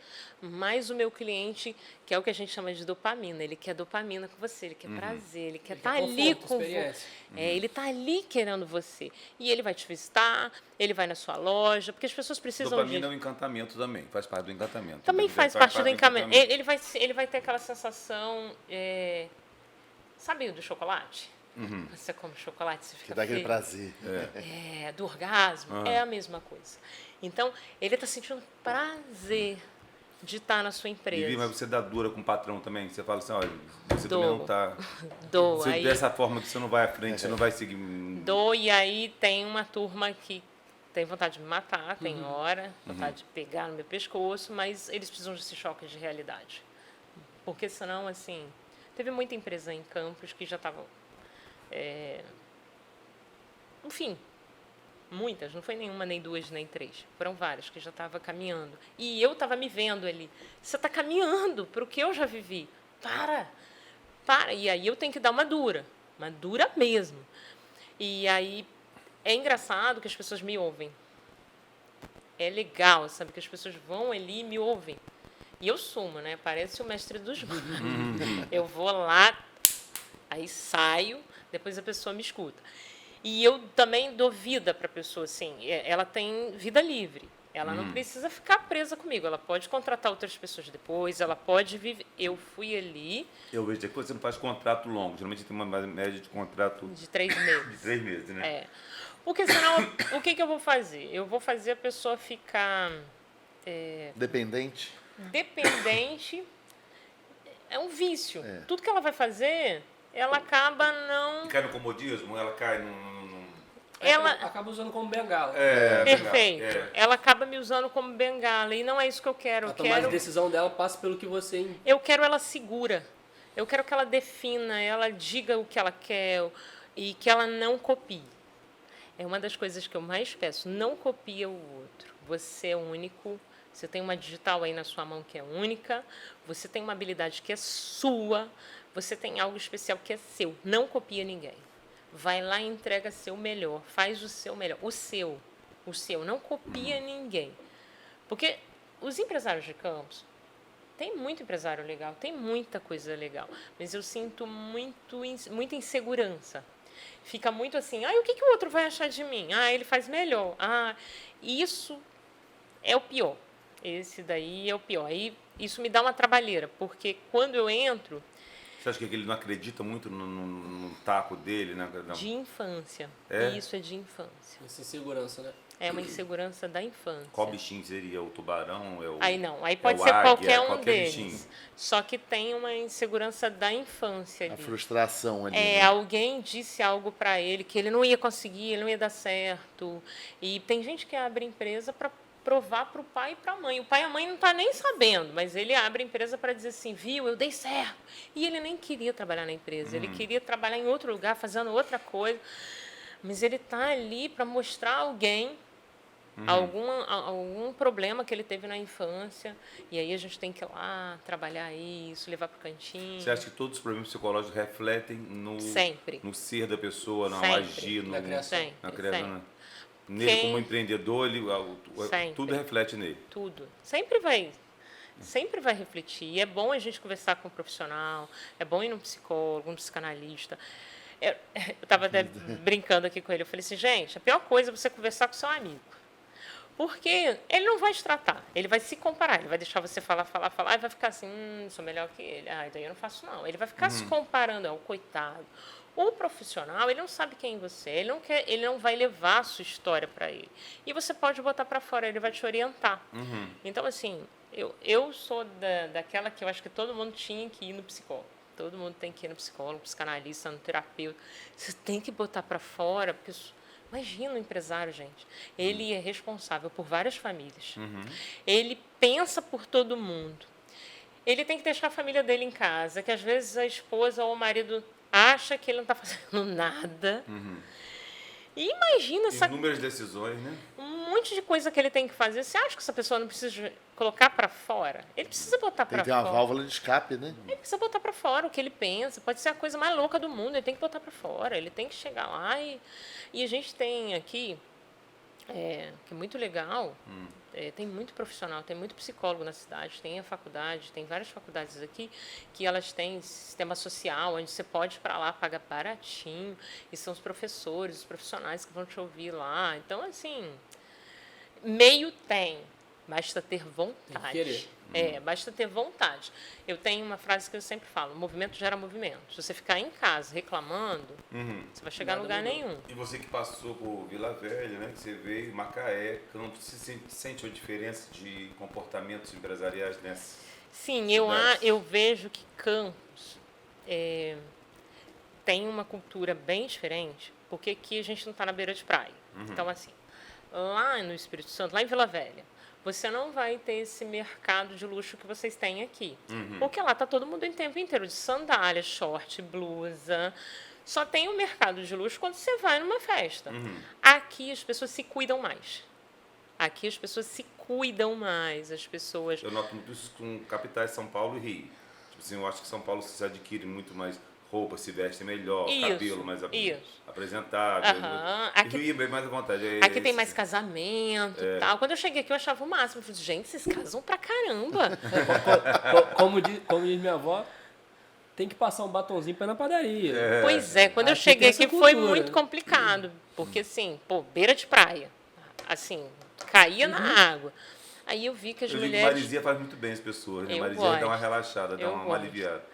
mais o meu cliente, que é o que a gente chama de dopamina, ele quer dopamina com você, ele quer prazer, ele quer estar ali conforto, com você. experiência. Ele está ali querendo você. E ele vai te visitar, ele vai na sua loja, porque as pessoas precisam Dopamina é de... um encantamento também, faz parte do encantamento. Também Entendeu? faz parte do encantamento. Ele vai ter aquela sensação, sabe do chocolate? Você come chocolate, você Que fica dá aquele feliz. prazer. Do orgasmo, é a mesma coisa. Então, ele está sentindo prazer de estar na sua empresa. Vivi, mas você dá dura com o patrão também? Você fala assim, olha, você Dou. também não tá... Dou, Você, aí, dessa forma que você não vai à frente, você não vai seguir... dou, e aí tem uma turma que tem vontade de me matar, tem hora, vontade de pegar no meu pescoço, mas eles precisam desse choque de realidade. Porque senão, assim, teve muita empresa em Campos que já estavam... enfim, muitas, não foi nenhuma, nem duas, nem três. Foram várias que já estavam caminhando. E eu estava me vendo ali. Você está caminhando para o que eu já vivi. Para. E aí eu tenho que dar uma dura mesmo. E aí é engraçado que as pessoas me ouvem. É legal, sabe, que as pessoas vão ali e me ouvem. E eu sumo, né? Parece o mestre dos magos. Eu vou lá, aí saio, depois a pessoa me escuta. E eu também dou vida para a pessoa, assim, ela tem vida livre. Ela não precisa ficar presa comigo. Ela pode contratar outras pessoas depois, ela pode viver. Eu fui ali Eu vejo que você não faz contrato longo. Geralmente tem uma média de contrato de 3 meses. de 3 meses, né? É. Porque senão, o que eu vou fazer? Eu vou fazer a pessoa ficar Dependente. dependente. É um vício. Tudo que ela vai fazer, ela acaba não... Cai no comodismo, ela cai num... Ela... Acaba usando como bengala. Perfeito. É. Ela acaba me usando como bengala. E não é isso que eu quero. A Eu tomada de quero, decisão dela passa pelo que você... eu quero ela segura. Eu quero que ela defina, ela diga o que ela quer e que ela não copie. É uma das coisas que eu mais peço. Não copia o outro. Você é único. Você tem uma digital aí na sua mão que é única. Você tem uma habilidade que é sua. Você tem algo especial que é seu. Não copia ninguém. Vai lá e entrega seu melhor. Faz o seu melhor. O seu. Não copia ninguém. Porque os empresários de Campos, tem muito empresário legal, tem muita coisa legal. Mas eu sinto muita insegurança. Fica muito assim, o que o outro vai achar de mim? Ele faz melhor. Isso é o pior. Esse daí é o pior. Aí isso me dá uma trabalheira, porque quando eu entro... Você acha que ele não acredita muito no taco dele, né? De infância. É? Isso é de infância. Essa insegurança, né? É uma insegurança da infância. Qual bichinho seria? O tubarão? É o... Aí não, aí pode é o ser águia, qualquer um qualquer deles. bichinho. Só que tem uma insegurança da infância A ali. frustração ali. né? Alguém disse algo para ele que ele não ia conseguir, ele não ia dar certo. E tem gente que abre empresa para provar para o pai e para a mãe. O pai e a mãe não tá nem sabendo, mas ele abre a empresa para dizer assim, viu, eu dei certo. E ele nem queria trabalhar na empresa, ele queria trabalhar em outro lugar, fazendo outra coisa. Mas ele tá ali para mostrar a alguém algum problema que ele teve na infância, e aí a gente tem que ir lá trabalhar isso, levar para o cantinho. Você acha que todos os problemas psicológicos refletem no Sempre. ser da pessoa, no Sempre. agir, Na criação. Sempre, na criação? sempre. Né? Nele como empreendedor, Sempre. tudo reflete nele. Tudo. Sempre vai refletir. E é bom a gente conversar com um profissional, é bom ir num psicólogo, um psicanalista. Eu estava até brincando aqui com ele, eu falei assim, gente, a pior coisa é você conversar com seu amigo. Porque ele não vai te tratar, ele vai se comparar, ele vai deixar você falar, e vai ficar assim, sou melhor que ele, daí eu não faço não. Ele vai ficar se comparando, o coitado. O profissional, ele não sabe quem você é, ele não vai levar a sua história para ele. E você pode botar para fora, ele vai te orientar. Então, assim, eu sou daquela que eu acho que todo mundo tinha que ir no psicólogo. Todo mundo tem que ir no psicólogo, psicanalista, no terapeuta. Você tem que botar para fora, porque... Imagina o empresário, gente. Ele é responsável por várias famílias. Ele pensa por todo mundo. Ele tem que deixar a família dele em casa, que às vezes a esposa ou o marido acha que ele não está fazendo nada. E imagina Inúmeras decisões, né? um monte de coisa que ele tem que fazer. Você acha que essa pessoa não precisa colocar para fora? Ele precisa botar Tem para que ter uma fora. válvula de escape, né? Ele precisa botar para fora o que ele pensa. Pode ser a coisa mais louca do mundo. Ele tem que botar para fora. Ele tem que chegar lá e a gente tem aqui, que é muito legal, tem muito profissional, tem muito psicólogo na cidade, tem a faculdade, tem várias faculdades aqui que elas têm sistema social, onde você pode ir para lá, paga baratinho, e são os professores, os profissionais que vão te ouvir lá. Então, assim, meio tem, basta ter vontade. querer. Basta ter vontade. Eu tenho uma frase que eu sempre falo: movimento gera movimento. Se você ficar em casa reclamando, você vai chegar a lugar nenhum. E você que passou por Vila Velha, né? Que você veio, Macaé, Campos, você sente uma diferença de comportamentos empresariais nessa? Sim, cidades? eu vejo que Campos tem uma cultura bem diferente, porque aqui a gente não está na beira de praia. Então, assim, lá no Espírito Santo, lá em Vila Velha, você não vai ter esse mercado de luxo que vocês têm aqui. Porque lá está todo mundo o tempo inteiro de sandália, short, blusa. Só tem o mercado de luxo quando você vai numa festa. Aqui as pessoas se cuidam mais. Aqui as pessoas se cuidam mais. As pessoas... Eu noto muito isso com capitais, São Paulo e Rio. Tipo assim, eu acho que São Paulo se adquire muito mais roupa, se veste melhor, Isso, cabelo mais isso. apresentável. Aham. E Rio é bem mais à vontade. Aqui tem mais casamento e tal. Quando eu cheguei aqui, eu achava o máximo. Eu falei, gente, vocês casam pra caramba. Como diz minha avó, tem que passar um batonzinho pra ir na padaria. Pois é, quando eu Aqui cheguei tem aqui essa foi cultura. muito complicado. Porque, assim, beira de praia. Assim, caía na água. Aí eu vi que as Eu vi que mulheres... Marizia faz muito bem as pessoas, né? Eu Marizia dá uma gosto. relaxada, dá Eu uma gosto. aliviada.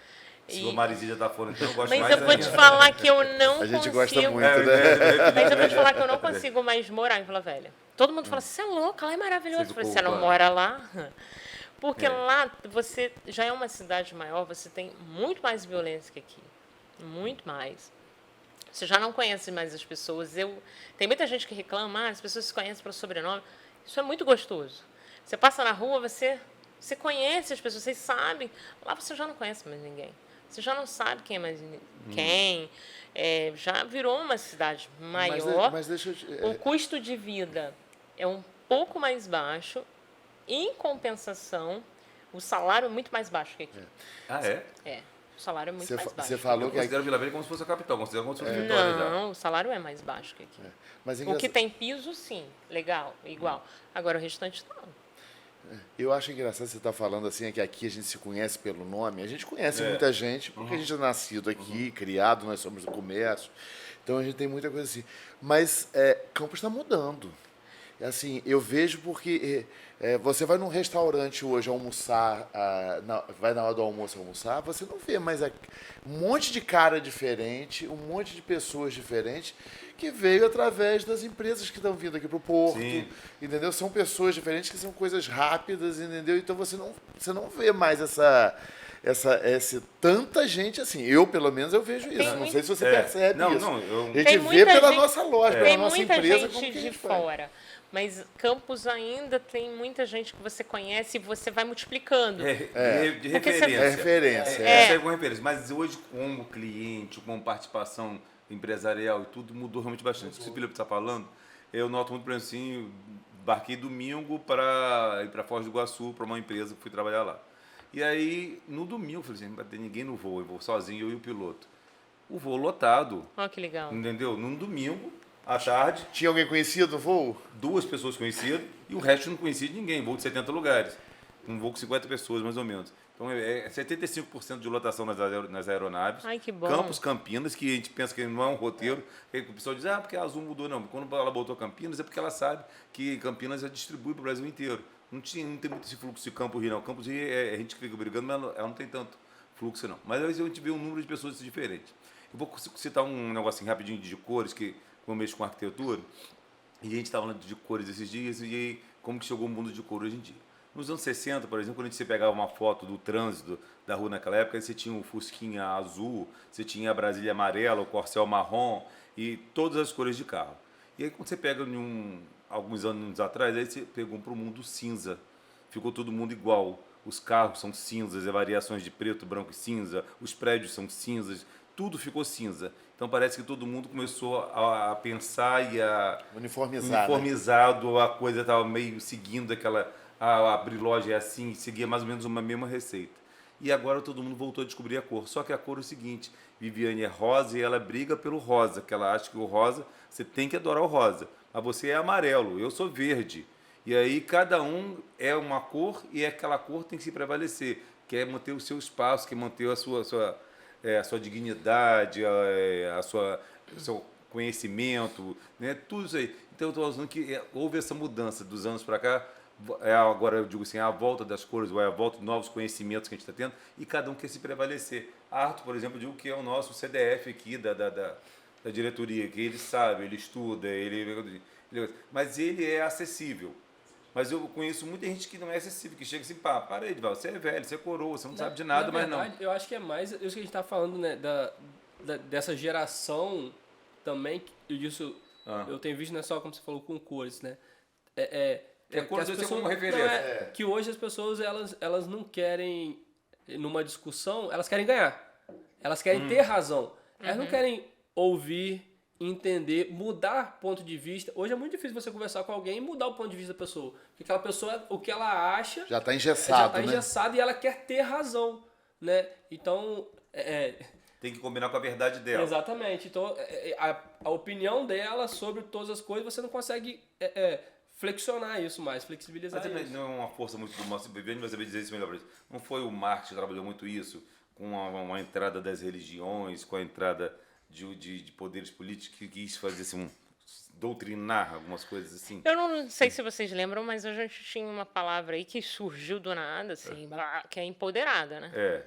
Se E- o Marizia já tá fora, então eu gosto Mas mais eu vou te ainda. falar que eu não A gente consigo... gosta muito, É, né? Mas eu vou te falar que eu não consigo mais morar em Vila Velha. Todo mundo fala, você é louca, lá é maravilhoso. Você Eu falei, ficou você não ocupado. mora lá? Porque lá você já é uma cidade maior, você tem muito mais violência que aqui. Muito mais. Você já não conhece mais as pessoas. Tem muita gente que reclama, as pessoas se conhecem pelo sobrenome. Isso é muito gostoso. Você passa na rua, você conhece as pessoas, vocês sabem. Lá você já não conhece mais ninguém. Você já não sabe quem é mais quem. Já virou uma cidade maior. Mas deixa eu te... O custo de vida é um pouco mais baixo. Em compensação, o salário é muito mais baixo que aqui. Ah, é? O salário é muito mais baixo. Você falou Eu que... considero Vila Velha como se fosse a capital, considero como se fosse Vitória já. Não, o salário é mais baixo que aqui. Mas é O que engraçado. tem piso, sim, legal, igual. Agora o restante não. Eu acho engraçado você estar falando assim, é que aqui a gente se conhece pelo nome. A gente conhece muita gente, porque a gente é nascido aqui, criado, nós somos do comércio. Então a gente tem muita coisa assim. Mas Campos está mudando. Assim, eu vejo porque você vai num restaurante hoje almoçar, vai na hora do almoço almoçar, você não vê mais um monte de cara diferente, um monte de pessoas diferentes que veio através das empresas que estão vindo aqui para o Porto, Sim. entendeu? São pessoas diferentes que são coisas rápidas, entendeu? Então você não vê mais tanta gente assim. Eu, pelo menos, eu vejo isso. Não sei se você percebe Não, isso. não, A Tem gente vê muita pela gente- nossa loja, pela Tem nossa muita empresa, como gente que a de gente faz. fora. Mas Campos ainda tem muita gente que você conhece e você vai multiplicando. De Porque você- referência. É referência. Essa é uma referência. Mas hoje, como cliente, como participação empresarial e tudo, mudou realmente bastante. Isso que o Felipe está falando, eu noto muito, por exemplo, assim, embarquei domingo para ir para Foz do Iguaçu, para uma empresa que fui trabalhar lá. E aí, no domingo, eu falei assim, não vai ter ninguém no voo, eu vou sozinho, eu e o piloto. O voo lotado, Olha que legal. entendeu? Num domingo, à tarde, Tinha alguém conhecido no voo? 2 pessoas conhecidas e o resto não conhecia de ninguém, voo de 70 lugares. Um voo com 50 pessoas, mais ou menos. Então, é 75% de lotação nas aeronaves. Ai, que bom. Campos, Campinas, que a gente pensa que não é um roteiro. Aí o pessoal diz, porque a Azul mudou. Não, quando ela botou Campinas, é porque ela sabe que Campinas já distribui para o Brasil inteiro. Não tem muito esse fluxo de Campo Rio, não. Campos Rio é a gente que fica brigando, mas ela não tem tanto fluxo, não. Mas às vezes a gente vê um número de pessoas diferentes. Eu vou citar um negocinho rapidinho de cores, que eu mexo com arquitetura, e a gente estava falando de cores esses dias, e como que chegou o mundo de cor hoje em dia. Nos anos 60, por exemplo, quando você pegava uma foto do trânsito da rua naquela época, você tinha o Fusquinha azul, você tinha a Brasília amarela, o Corcel marrom e todas as cores de carro. E aí quando você pega alguns anos atrás, aí você pegou para o mundo cinza. Ficou todo mundo igual. Os carros são cinzas, variações de preto, branco e cinza, os prédios são cinzas, tudo ficou cinza. Então parece que todo mundo começou a pensar e a uniformizado, a coisa estava meio seguindo aquela, a brilhoje é assim, seguia mais ou menos uma mesma receita. E agora todo mundo voltou a descobrir a cor. Só que a cor é o seguinte, Viviane é rosa e ela briga pelo rosa, que ela acha que o rosa, você tem que adorar o rosa. Mas você é amarelo, eu sou verde. E aí cada um é uma cor e aquela cor tem que se prevalecer. Quer manter o seu espaço, quer manter a sua dignidade, o seu conhecimento, né? Tudo isso aí. Então eu estou falando que houve essa mudança dos anos para cá. Agora eu digo assim, a volta das cores, ou a volta de novos conhecimentos que a gente está tendo, e cada um quer se prevalecer. Arthur, por exemplo, eu digo que é o nosso CDF aqui da diretoria, que ele sabe, ele estuda, mas ele é acessível. Mas eu conheço muita gente que não é acessível, que chega assim, para aí, você é velho, você é coroa, você não sabe de nada, na verdade, mas não. Eu acho que é mais isso que a gente está falando, né, dessa geração também, eu tenho visto, não é só como você falou, com cores, né? Cores que as como pessoas, referência. que hoje as pessoas, elas não querem, numa discussão, elas querem ganhar. Elas querem ter razão. Elas não querem ouvir, entender, mudar ponto de vista. Hoje é muito difícil você conversar com alguém e mudar o ponto de vista da pessoa. Porque aquela pessoa, o que ela acha... Já está engessado, engessado e ela quer ter razão, né? Então... Tem que combinar com a verdade dela. Exatamente. Então, a opinião dela sobre todas as coisas, você não consegue flexionar isso mais, flexibilizar Mas isso. não é uma força muito do nosso Viviane vai saber dizer isso melhor para isso. Não foi o Marx que trabalhou muito isso, com uma entrada das religiões, com a entrada de poderes políticos, que quis fazer assim, doutrinar algumas coisas assim? Eu não sei se vocês lembram, mas a gente tinha uma palavra aí que surgiu do nada, assim, que é empoderada, né?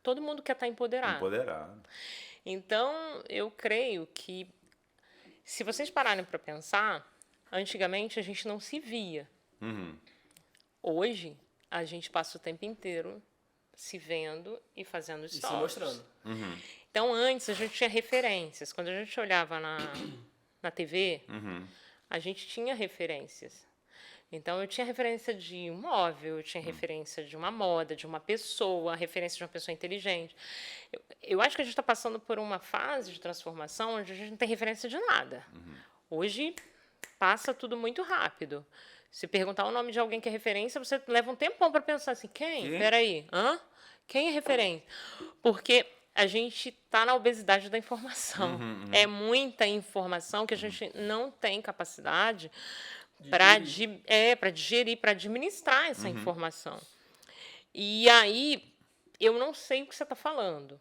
Todo mundo quer estar empoderado. Empoderado. Então, eu creio que, se vocês pararem para pensar, antigamente a gente não se via. Hoje, a gente passa o tempo inteiro se vendo e fazendo stories. E se mostrando. Então, antes, a gente tinha referências. Quando a gente olhava na TV, a gente tinha referências. Então, eu tinha referência de um móvel, eu tinha referência de uma moda, de uma pessoa, referência de uma pessoa inteligente. Eu acho que a gente está passando por uma fase de transformação onde a gente não tem referência de nada. Hoje, passa tudo muito rápido. Se perguntar o nome de alguém que é referência, você leva um tempão para pensar assim, quem? Peraí, quem é referência? Porque a gente está na obesidade da informação. É muita informação que a gente não tem capacidade para digerir, para administrar essa informação. E aí, eu não sei o que você está falando.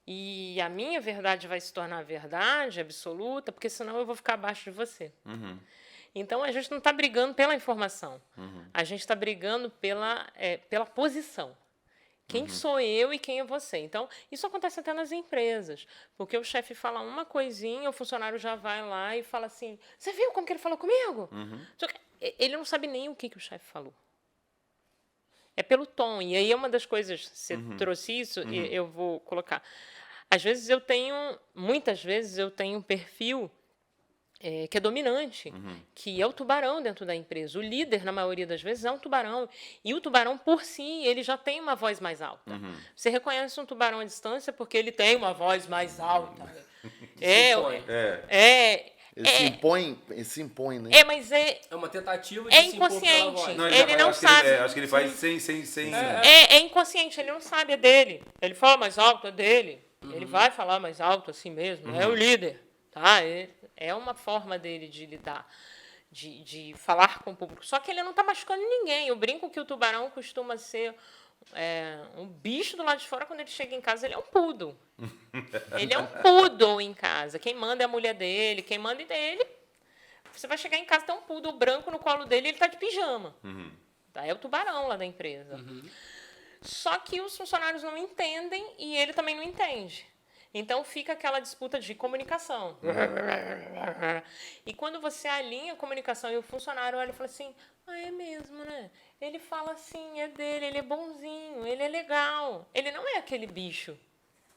E a minha verdade vai se tornar verdade absoluta, porque senão eu vou ficar abaixo de você. Então, a gente não está brigando pela informação. A gente está brigando pela posição. Quem sou eu e quem é você? Então, isso acontece até nas empresas. Porque o chefe fala uma coisinha, o funcionário já vai lá e fala assim, você viu como que ele falou comigo? Só que ele não sabe nem o que o chefe falou. É pelo tom. E aí, uma das coisas, você trouxe isso, e eu vou colocar. Muitas vezes eu tenho um perfil que é dominante, que é o tubarão dentro da empresa. O líder, na maioria das vezes, é um tubarão. E o tubarão, por si, ele já tem uma voz mais alta. Você reconhece um tubarão à distância porque ele tem uma voz mais alta. Ele se impõe, né? Mas É uma tentativa de se impor pela voz. Não, ele não sabe. Acho que ele faz sem... É inconsciente, ele não sabe, é dele. Ele fala mais alto, é dele. Ele vai falar mais alto assim mesmo, é o líder. Tá? É uma forma dele de lidar, de falar com o público. Só que ele não está machucando ninguém. Eu brinco que o tubarão costuma ser um bicho do lado de fora. Quando ele chega em casa, ele é um poodle. Ele é um poodle em casa. Quem manda é a mulher dele, quem manda é dele. Você vai chegar em casa, tem um poodle branco no colo dele e ele está de pijama. Tá? É o tubarão lá da empresa. Só que os funcionários não entendem e ele também não entende. Então, fica aquela disputa de comunicação. E quando você alinha a comunicação e o funcionário olha e fala assim, é mesmo, né? Ele fala assim, é dele, ele é bonzinho, ele é legal. Ele não é aquele bicho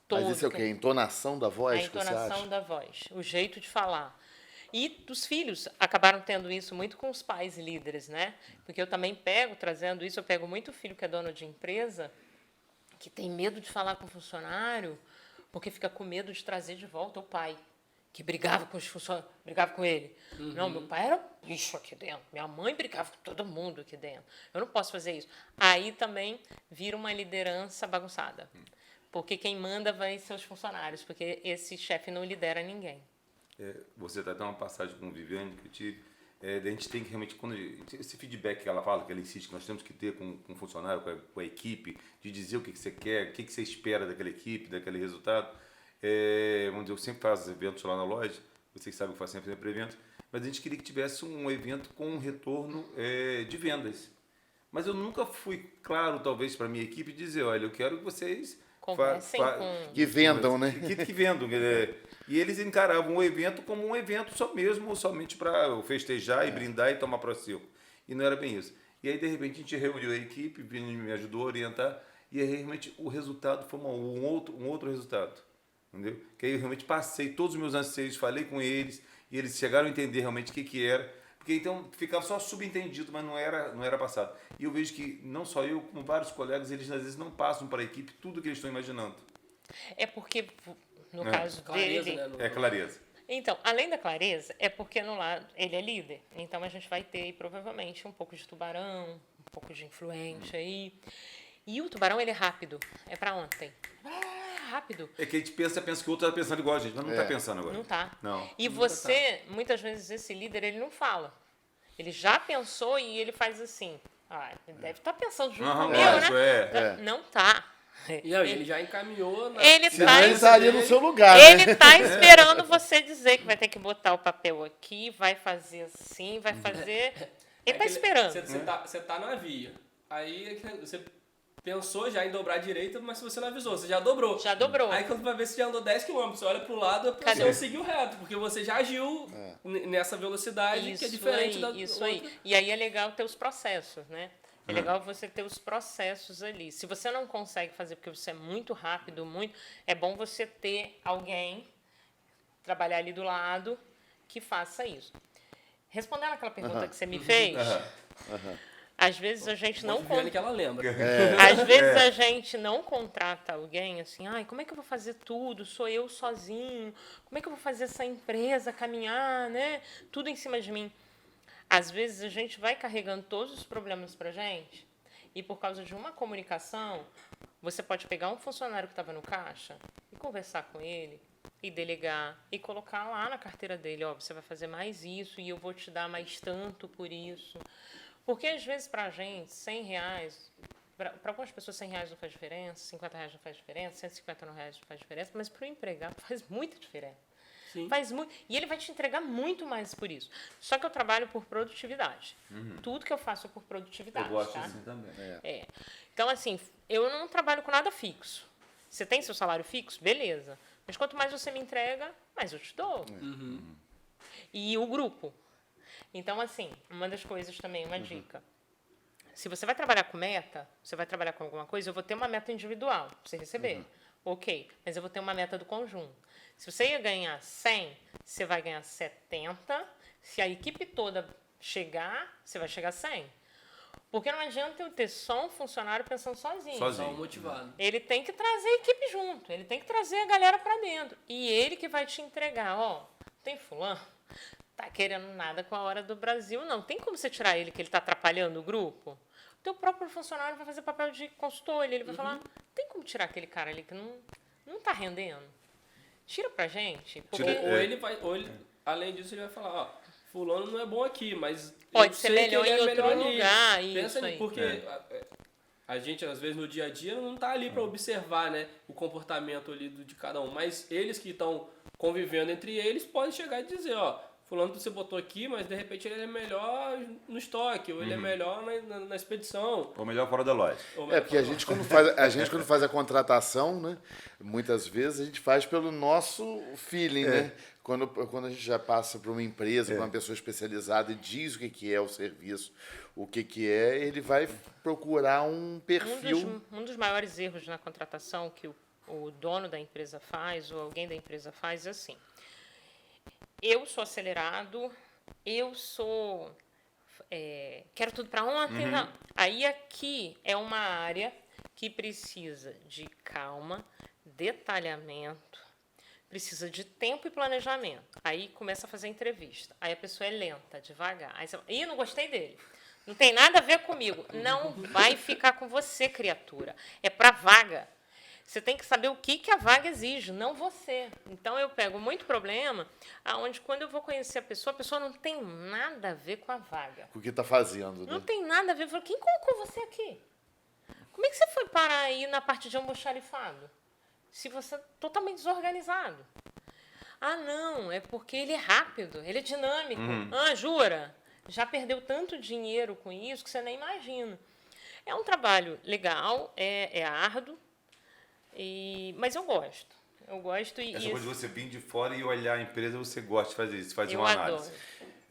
todo. Mas isso é o quê? A entonação da voz? A entonação da voz, o jeito de falar. E os filhos acabaram tendo isso muito com os pais líderes, né? Porque eu também trazendo isso, eu pego muito filho que é dono de empresa, que tem medo de falar com o funcionário, porque fica com medo de trazer de volta o pai, que brigava com os funcionários, brigava com ele. Não, meu pai era um bicho aqui dentro, minha mãe brigava com todo mundo aqui dentro. Eu não posso fazer isso. Aí também vira uma liderança bagunçada, porque quem manda vai ser os funcionários, porque esse chefe não lidera ninguém. Você tá até uma passagem com o Viviane que eu tive. A gente tem que realmente, esse feedback que ela fala, que ela insiste que nós temos que ter com o funcionário, com a equipe, de dizer o que você quer, o que você espera daquela equipe, daquele resultado. Vamos dizer, eu sempre faço eventos lá na loja, vocês sabem que eu faço sempre eventos, mas a gente queria que tivesse um evento com um retorno de vendas. Mas eu nunca fui claro, talvez, para a minha equipe, dizer, olha, eu quero que vocês Conversem com... Que vendam, né? que vendam. E eles encaravam o evento como um evento somente para festejar e brindar e tomar prosecco. E não era bem isso. E aí, de repente, a gente reuniu a equipe, Vini me ajudou a orientar, e aí, realmente, o resultado foi um outro resultado. Entendeu? Que aí eu realmente passei todos os meus anseios, falei com eles, e eles chegaram a entender realmente o que era. Porque então ficava só subentendido, mas não era passado. E eu vejo que não só eu, como vários colegas, eles às vezes não passam para a equipe tudo o que eles estão imaginando. É porque, no caso Clareza, dele... né? É clareza. Então, além da clareza, é porque no lado ele é líder. Então a gente vai ter aí, provavelmente um pouco de tubarão, um pouco de influente aí. E o tubarão, ele é rápido. É para ontem. Rápido. É que a gente pensa que o outro está pensando igual a gente, mas não está pensando agora. Não tá. Não. E você, muitas vezes, esse líder, ele não fala. Ele já pensou e ele faz assim. Ele deve estar pensando junto comigo, lógico, né? Não tá. E aí, ele já encaminhou na... Ele Senão tá ele estaria no seu lugar, Ele né? tá esperando você dizer que vai ter que botar o papel aqui, vai fazer assim, vai fazer... Ele tá esperando. Você tá na via. Aí você pensou já em dobrar à direita, mas se você não avisou, você já dobrou. Já dobrou. Aí quando vai ver, você já andou 10 km, você olha pro lado, a pessoa seguiu reto, porque você já agiu nessa velocidade que é diferente da Isso outra. aí. E aí é legal ter os processos, né? É legal você ter os processos ali. Se você não consegue fazer porque você é muito rápido, é bom você ter alguém, trabalhar ali do lado, que faça isso. Respondendo aquela pergunta que você me fez, às vezes a gente não... Que ela lembra. Às vezes a gente não contrata alguém assim, como é que eu vou fazer tudo? Sou eu sozinho. Como é que eu vou fazer essa empresa caminhar, né? Tudo em cima de mim. Às vezes a gente vai carregando todos os problemas pra gente e por causa de uma comunicação, você pode pegar um funcionário que estava no caixa e conversar com ele e delegar e colocar lá na carteira dele, você vai fazer mais isso e eu vou te dar mais tanto por isso. Porque às vezes pra gente, R$100, para algumas pessoas R$100 não faz diferença, R$50 não faz diferença, R$150 não faz diferença, mas para o empregado faz muita diferença. Sim. Faz muito, e ele vai te entregar muito mais por isso. Só que eu trabalho por produtividade. Tudo que eu faço é por produtividade. Eu gosto tá? assim também. Então, assim, eu não trabalho com nada fixo. Você tem seu salário fixo? Beleza. Mas quanto mais você me entrega, mais eu te dou. E o grupo. Então, assim, uma das coisas também, uma dica. Se você vai trabalhar com meta, você vai trabalhar com alguma coisa, eu vou ter uma meta individual para você receber. Ok, mas eu vou ter uma meta do conjunto. Se você ia ganhar 100, você vai ganhar 70. Se a equipe toda chegar, você vai chegar a 100. Porque não adianta eu ter só um funcionário pensando sozinho. Só motivado. Ele tem que trazer a equipe junto. Ele tem que trazer a galera para dentro. E ele que vai te entregar. Tem fulano, tá querendo nada com a hora do Brasil, não. Tem como você tirar ele que ele tá atrapalhando o grupo? O teu próprio funcionário vai fazer papel de consultor. Ele vai falar, tem como tirar aquele cara ali que não tá rendendo? Tira pra gente. Porque... Ou ele, além disso, ele vai falar, fulano não é bom aqui, mas pode eu ser sei melhor que ele em é outro melhor ali. lugar. Pensa Isso aí. porque a gente, às vezes, no dia a dia, não tá ali para observar, né, o comportamento ali de cada um. Mas eles que estão convivendo entre eles podem chegar e dizer, fulano você botou aqui, mas de repente ele é melhor no estoque, ou ele é melhor na expedição. Ou melhor fora da loja. Porque a gente quando faz a contratação, né, muitas vezes a gente faz pelo nosso feeling, né? Quando a gente já passa para uma empresa, para uma pessoa especializada e diz o que é o serviço, o que é, ele vai procurar um perfil. Um dos maiores erros na contratação que o dono da empresa faz, ou alguém da empresa faz, é assim. Eu sou acelerado, quero tudo para ontem. Não. Aí aqui é uma área que precisa de calma, detalhamento, precisa de tempo e planejamento. Aí começa a fazer entrevista. Aí a pessoa é lenta, devagar. Aí você fala, ih, não gostei dele. Não tem nada a ver comigo. Não vai ficar com você, criatura. É para vaga. Você tem que saber o que a vaga exige, não você. Então, eu pego muito problema onde, quando eu vou conhecer a pessoa não tem nada a ver com a vaga. O que está fazendo, né? Não tem nada a ver. Eu falo, quem colocou você aqui? Como é que você foi parar aí na parte de almoxarifado? Se você é totalmente desorganizado. Ah, não, é porque ele é rápido, ele é dinâmico. Ah, jura? Já perdeu tanto dinheiro com isso que você nem imagina. É um trabalho legal, é árduo, mas eu gosto. Eu gosto e... Essa coisa de você vir de fora e olhar a empresa, você gosta de fazer isso, fazer eu uma adoro.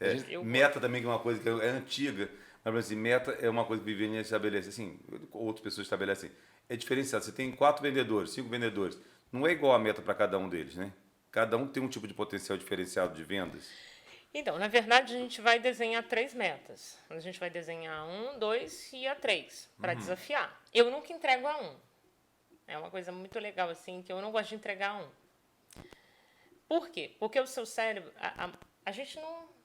análise. Eu Meta gosto. também, que é uma coisa que é antiga, mas assim, meta é uma coisa que Viviane estabelece, assim, outras pessoas estabelecem. É diferenciado. Você tem 4 vendedores, 5 vendedores. Não é igual a meta para cada um deles, né? Cada um tem um tipo de potencial diferenciado de vendas. Então, na verdade, a gente vai desenhar 3 metas. A gente vai desenhar 1, 2 e a 3 para desafiar. Eu nunca entrego a 1. É uma coisa muito legal, assim, que eu não gosto de entregar a 1. Por quê? Porque o seu cérebro... A gente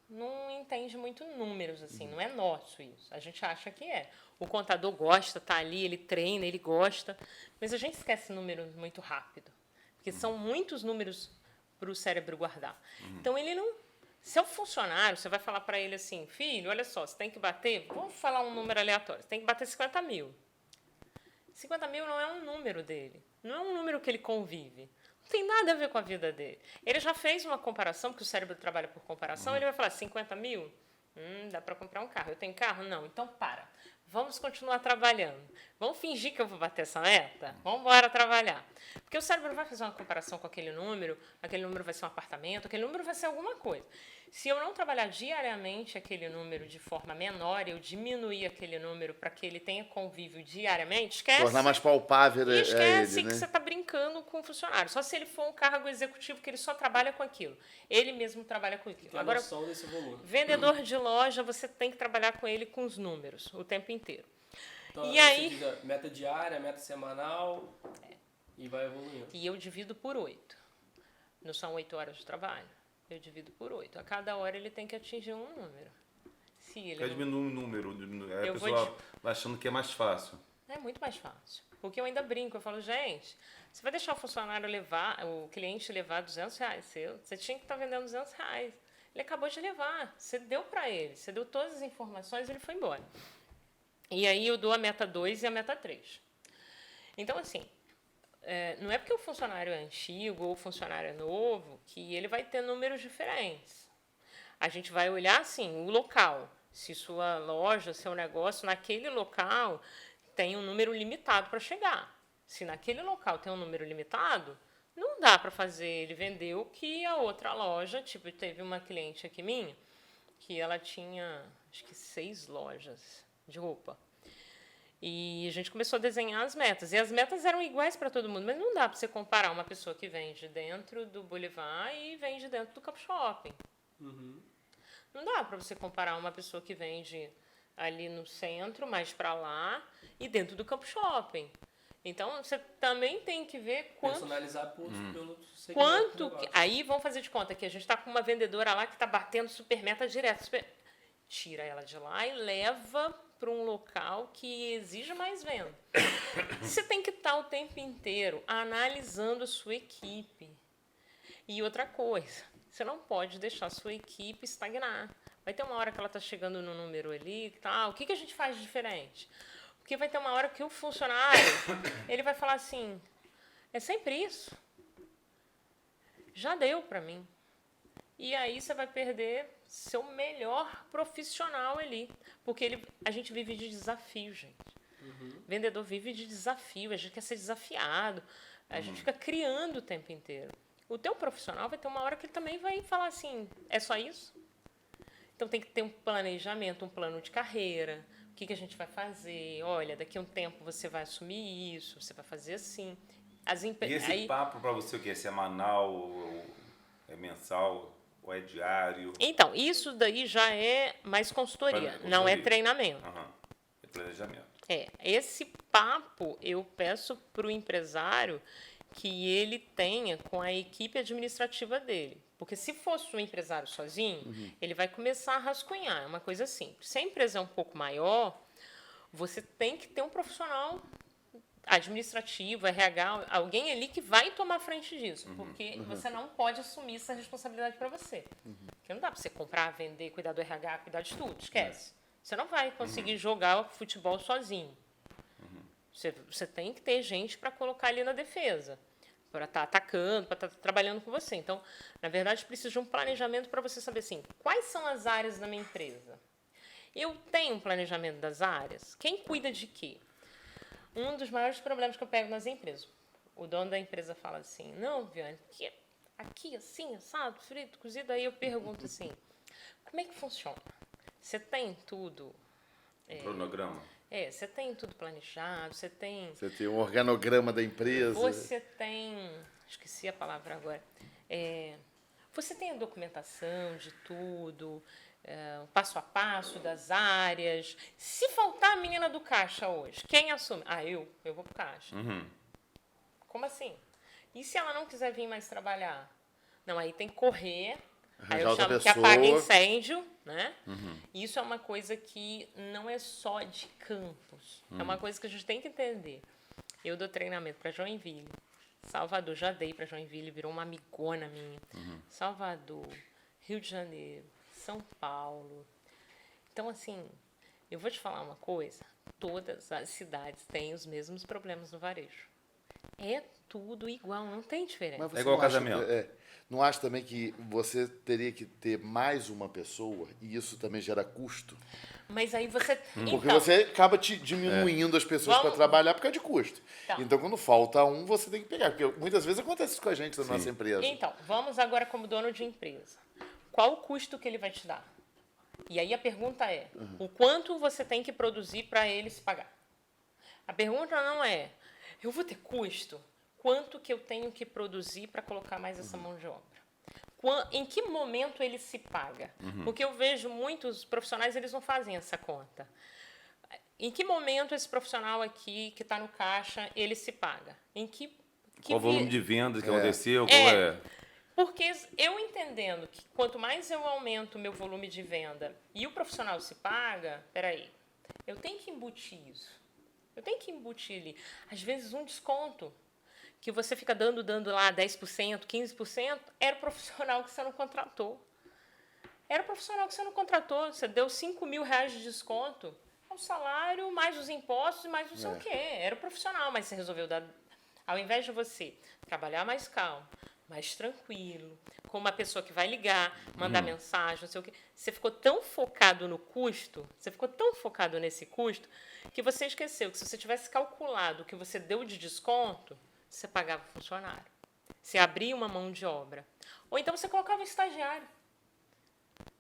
não entende muito números, assim. Não é nosso isso. A gente acha que é. O contador gosta, tá ali, ele treina, ele gosta. Mas a gente esquece números muito rápido. Porque são muitos números para o cérebro guardar. Então, ele não... Seu funcionário, você vai falar para ele assim, filho, olha só, você tem que bater... Vamos falar um número aleatório. Você tem que bater 50 mil. 50 mil não é um número dele. Não é um número que ele convive. Não tem nada a ver com a vida dele. Ele já fez uma comparação, porque o cérebro trabalha por comparação, ele vai falar, 50 mil? Dá para comprar um carro. Eu tenho carro? Não. Então, para. Vamos continuar trabalhando. Vamos fingir que eu vou bater essa meta? Vamos embora trabalhar. Porque o cérebro vai fazer uma comparação com aquele número vai ser um apartamento, aquele número vai ser alguma coisa. Se eu não trabalhar diariamente aquele número de forma menor, eu diminuir aquele número para que ele tenha convívio diariamente, esquece. Tornar mais palpável E esquece ele, que né? você está brincando com o funcionário. Só se ele for um cargo executivo que ele só trabalha com aquilo. Ele mesmo trabalha com aquilo. Tem a noção desse volume. Vendedor de loja, você tem que trabalhar com ele com os números o tempo inteiro. Então, E você aí... diz a meta diária, meta semanal e vai evoluindo. E eu divido por 8. Não são 8 horas de trabalho. Eu divido por 8. A cada hora ele tem que atingir um número. Se ele Quer não... diminuir um número, aí a Eu vou pessoa vai achando que é mais fácil. É muito mais fácil. Porque eu ainda brinco, eu falo, gente, você vai deixar o funcionário levar, o cliente levar R$200 seu? Você tinha que estar vendendo R$200. Ele acabou de levar, você deu para ele, você deu todas as informações e ele foi embora. E aí eu dou a meta 2 e a meta 3. Então, assim, não é porque o funcionário é antigo ou o funcionário é novo que ele vai ter números diferentes. A gente vai olhar, assim, o local. Se sua loja, seu negócio, naquele local tem um número limitado para chegar. Se naquele local tem um número limitado, não dá para fazer ele vender o que a outra loja... Tipo, teve uma cliente aqui minha que ela tinha, acho que 6 lojas de roupa. E a gente começou a desenhar as metas. E as metas eram iguais para todo mundo, mas não dá para você comparar uma pessoa que vende dentro do Boulevard e vende dentro do Campo Shopping. Não dá para você comparar uma pessoa que vende ali no centro, mais para lá, e dentro do Campo Shopping. Então, você também tem que ver Personalizar pelo segmento do negócio. Aí vão fazer de conta que a gente está com uma vendedora lá que está batendo super meta direto. Tira ela de lá e leva para um local que exige mais venda. Você tem que estar o tempo inteiro analisando a sua equipe. E outra coisa, você não pode deixar a sua equipe estagnar. Vai ter uma hora que ela está chegando no número ali e tal. O que a gente faz de diferente? Porque vai ter uma hora que o funcionário ele vai falar assim, é sempre isso. Já deu para mim. E aí você vai perder seu melhor profissional ali. Porque a gente vive de desafio, gente. Vendedor vive de desafio, a gente quer ser desafiado. A gente fica criando o tempo inteiro. O teu profissional vai ter uma hora que ele também vai falar assim, é só isso? Então tem que ter um planejamento, um plano de carreira. O que a gente vai fazer? Olha, daqui a um tempo você vai assumir isso, você vai fazer assim. E esse papo para você o que? É semanal, ou é mensal, ou é diário? Então, isso daí já é mais consultoria, não é treinamento. É planejamento. Esse papo eu peço para o empresário que ele tenha com a equipe administrativa dele. Porque se fosse um empresário sozinho, ele vai começar a rascunhar. É uma coisa simples. Se a empresa é um pouco maior, você tem que ter um profissional administrativo, RH, alguém ali que vai tomar frente disso. Porque você não pode assumir essa responsabilidade para você. Porque não dá para você comprar, vender, cuidar do RH, cuidar de tudo. Esquece. Você não vai conseguir jogar o futebol sozinho. Você tem que ter gente para colocar ali na defesa, para estar atacando, para estar trabalhando com você. Então, na verdade, precisa de um planejamento para você saber assim, quais são as áreas da minha empresa. Eu tenho um planejamento das áreas? Quem cuida de quê? Um dos maiores problemas que eu pego nas empresas. O dono da empresa fala assim, não, Viane, aqui assim, assado, frito, cozido. Aí eu pergunto assim, como é que funciona? Você tem tudo... Cronograma. Você tem tudo planejado, você tem... Você tem um organograma da empresa. Você tem... Esqueci a palavra agora. Você tem a documentação de tudo, o passo a passo das áreas. Se faltar a menina do caixa hoje, quem assume? Eu vou pro caixa. Como assim? E se ela não quiser vir mais trabalhar? Não, aí tem que correr. Aí eu chamo que apaga incêndio, né? Isso é uma coisa que não é só de campus. É uma coisa que a gente tem que entender. Eu dou treinamento para Joinville. Salvador, já dei para Joinville, virou uma amigona minha. Salvador, Rio de Janeiro, São Paulo. Então, assim, eu vou te falar uma coisa. Todas as cidades têm os mesmos problemas no varejo. É tudo igual, não tem diferença. Mas você É igual não acha- casamento. não acha também que você teria que ter mais uma pessoa e isso também gera custo? Mas aí você... Porque Então, você acaba diminuindo as pessoas para Vamos- trabalhar por causa de custo. Tá. Então, quando falta um, você tem que pegar. Porque muitas vezes acontece isso com a gente na nossa empresa. Então, vamos agora como dono de empresa. Qual o custo que ele vai te dar? E aí a pergunta é, o quanto você tem que produzir para ele se pagar? A pergunta não é, eu vou ter custo? Quanto que eu tenho que produzir para colocar mais essa mão de obra? Em que momento ele se paga? Porque eu vejo muitos profissionais, eles não fazem essa conta. Em que momento esse profissional aqui, que está no caixa, ele se paga? Qual o volume de vendas que aconteceu? Porque eu entendendo que quanto mais eu aumento o meu volume de venda e o profissional se paga, peraí, eu tenho que embutir isso. Eu tenho que embutir ali. Às vezes um desconto que você fica dando lá 10%, 15%, era o profissional que você não contratou. Era o profissional que você não contratou. Você deu R$5.000 de desconto. É o salário, mais os impostos, mais não sei o quê. Era o profissional, mas você resolveu dar... Ao invés de você trabalhar mais calmo, mais tranquilo, com uma pessoa que vai ligar, mandar mensagem, não sei o quê. Você ficou tão focado no custo, você ficou tão focado nesse custo, que você esqueceu que se você tivesse calculado o que você deu de desconto, você pagava o funcionário. Você abria uma mão de obra. Ou então você colocava um estagiário.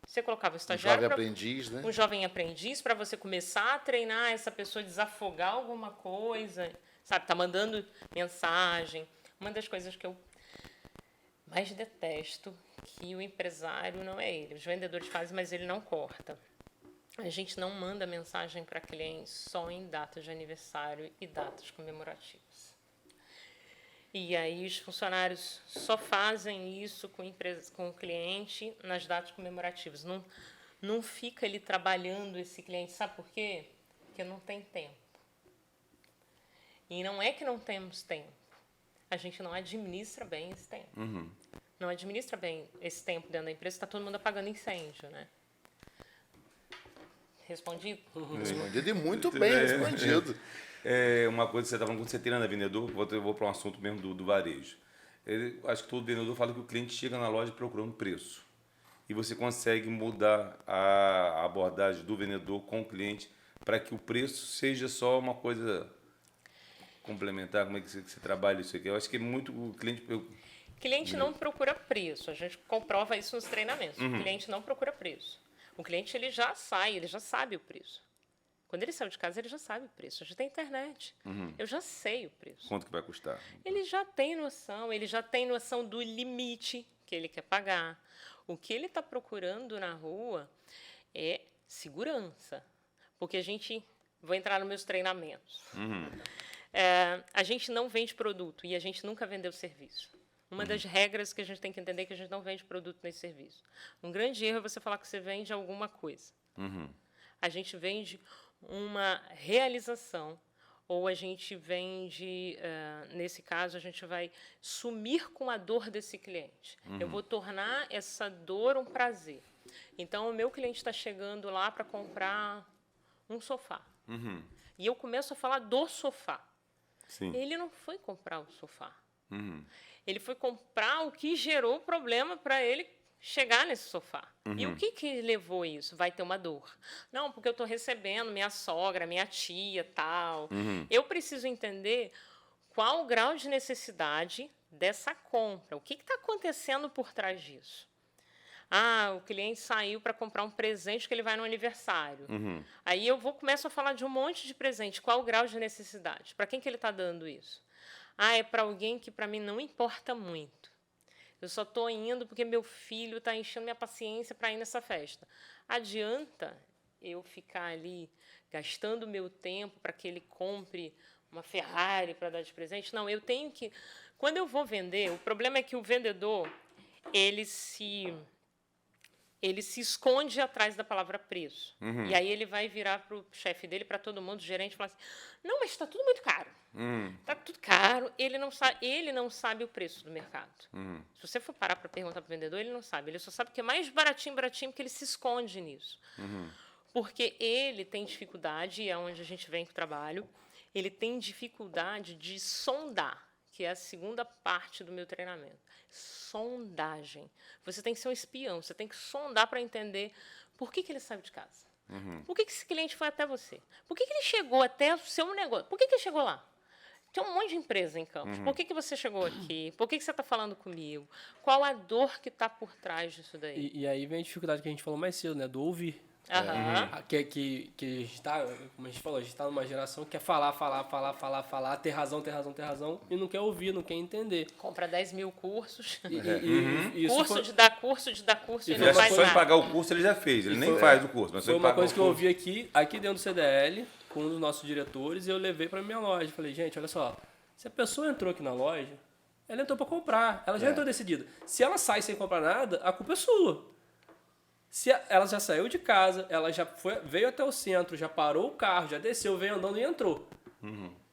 Você colocava um estagiário... jovem aprendiz, né? Um jovem aprendiz para você começar a treinar essa pessoa, desafogar alguma coisa, sabe? Tá mandando mensagem. Uma das coisas que eu mais detesto, que o empresário não é ele. Os vendedores fazem, mas ele não corta. A gente não manda mensagem para clientes só em datas de aniversário e datas comemorativas. E aí os funcionários só fazem isso com o cliente nas datas comemorativas. Não fica ele trabalhando esse cliente. Sabe por quê? Porque não tem tempo. E não é que não temos tempo. A gente não administra bem esse tempo. Não administra bem esse tempo dentro da empresa. Está todo mundo apagando incêndio, né? Respondido? Respondido e muito bem respondido. Uma coisa que você está falando, quando você treina vendedor, eu vou para um assunto mesmo do varejo. Acho que todo vendedor fala que o cliente chega na loja procurando preço. E você consegue mudar a abordagem do vendedor com o cliente para que o preço seja só uma coisa complementar. Como é que você trabalha isso aqui? Eu acho que é muito o cliente... Cliente não procura preço. A gente comprova isso nos treinamentos. O cliente não procura preço. O cliente ele já sabe o preço. Quando ele saiu de casa, ele já sabe o preço. A gente tem internet. Eu já sei o preço. Quanto que vai custar? Ele já tem noção do limite que ele quer pagar. O que ele está procurando na rua é segurança. Porque vou entrar nos meus treinamentos. a gente não vende produto e a gente nunca vendeu serviço. Uma das regras que a gente tem que entender é que a gente não vende produto nem serviço. Um grande erro é você falar que você vende alguma coisa. A gente vende uma realização, ou a gente vende, nesse caso, a gente vai sumir com a dor desse cliente. Eu vou tornar essa dor um prazer. Então, o meu cliente está chegando lá para comprar um sofá. E eu começo a falar do sofá. Sim. Ele não foi comprar o sofá. Ele foi comprar o que gerou problema para ele chegar nesse sofá. E o que levou isso? Vai ter uma dor. Não, porque eu estou recebendo minha sogra, minha tia, tal. Eu preciso entender qual o grau de necessidade dessa compra. O que está acontecendo por trás disso? O cliente saiu para comprar um presente que ele vai no aniversário. Aí começo a falar de um monte de presente. Qual o grau de necessidade? Para quem que ele está dando isso? É para alguém que para mim não importa muito. Eu só estou indo porque meu filho está enchendo minha paciência para ir nessa festa. Adianta eu ficar ali gastando meu tempo para que ele compre uma Ferrari para dar de presente? Não, eu tenho que... Quando eu vou vender, o problema é que o vendedor, ele se esconde atrás da palavra preço. E aí ele vai virar para o chefe dele, para todo mundo, o gerente, e falar assim, não, mas está tudo muito caro. Está tudo caro, ele não sabe o preço do mercado. Se você for parar para perguntar para o vendedor, ele não sabe. Ele só sabe que é mais baratinho, porque ele se esconde nisso. Porque ele tem dificuldade, e é onde a gente vem com o trabalho, ele tem dificuldade de sondar, que é a segunda parte do meu treinamento. Sondagem. Você tem que ser um espião, você tem que sondar para entender por que ele saiu de casa. Por que esse cliente foi até você? Por que ele chegou até o seu negócio? Por que ele chegou lá? Tem um monte de empresa em Campos. Por que você chegou aqui? Por que você está falando comigo? Qual a dor que está por trás disso daí? E aí vem a dificuldade que a gente falou mais cedo, né? Do ouvir. Que a gente tá, como a gente falou, a gente tá numa geração que quer falar, ter razão, e não quer ouvir, não quer entender. Compra 10 mil cursos. Curso de dar curso, e não Ele faz só nada. em pagar o curso ele já fez, ele nem faz o curso. Mas Foi só em uma pagar coisa o que eu curso. ouvi aqui dentro do CDL, com um dos nossos diretores, e eu levei para minha loja. Falei, gente, olha só, se a pessoa entrou aqui na loja, ela entrou para comprar, ela já entrou decidida. Se ela sai sem comprar nada, a culpa é sua. Se ela já saiu de casa, ela já veio até o centro, já parou o carro, já desceu, veio andando e entrou.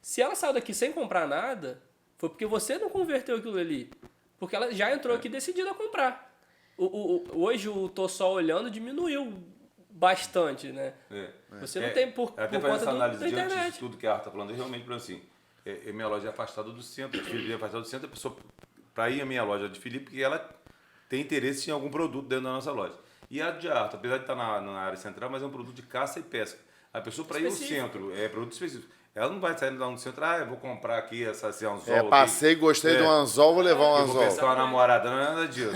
Se ela saiu daqui sem comprar nada, foi porque você não converteu aquilo ali. Porque ela já entrou aqui decidida a comprar. Hoje o tô só olhando diminuiu bastante, né? Você não tem por até conta essa análise da internet. de tudo que a Arthur está falando, eu realmente, por exemplo, assim, minha loja é afastada do centro, é afastada do centro, a pessoa, para ir à minha loja de Felipe, porque ela tem interesse em algum produto dentro da nossa loja. E a de Arthur, apesar de estar na área central, mas é um produto de caça e pesca. A pessoa, para ir ao centro, é produto específico. Ela não vai sair lá no centro, eu vou comprar aqui esse anzol. Passei, gostei do anzol, vou levar um eu anzol. vou pescar uma namorada, não é nada disso.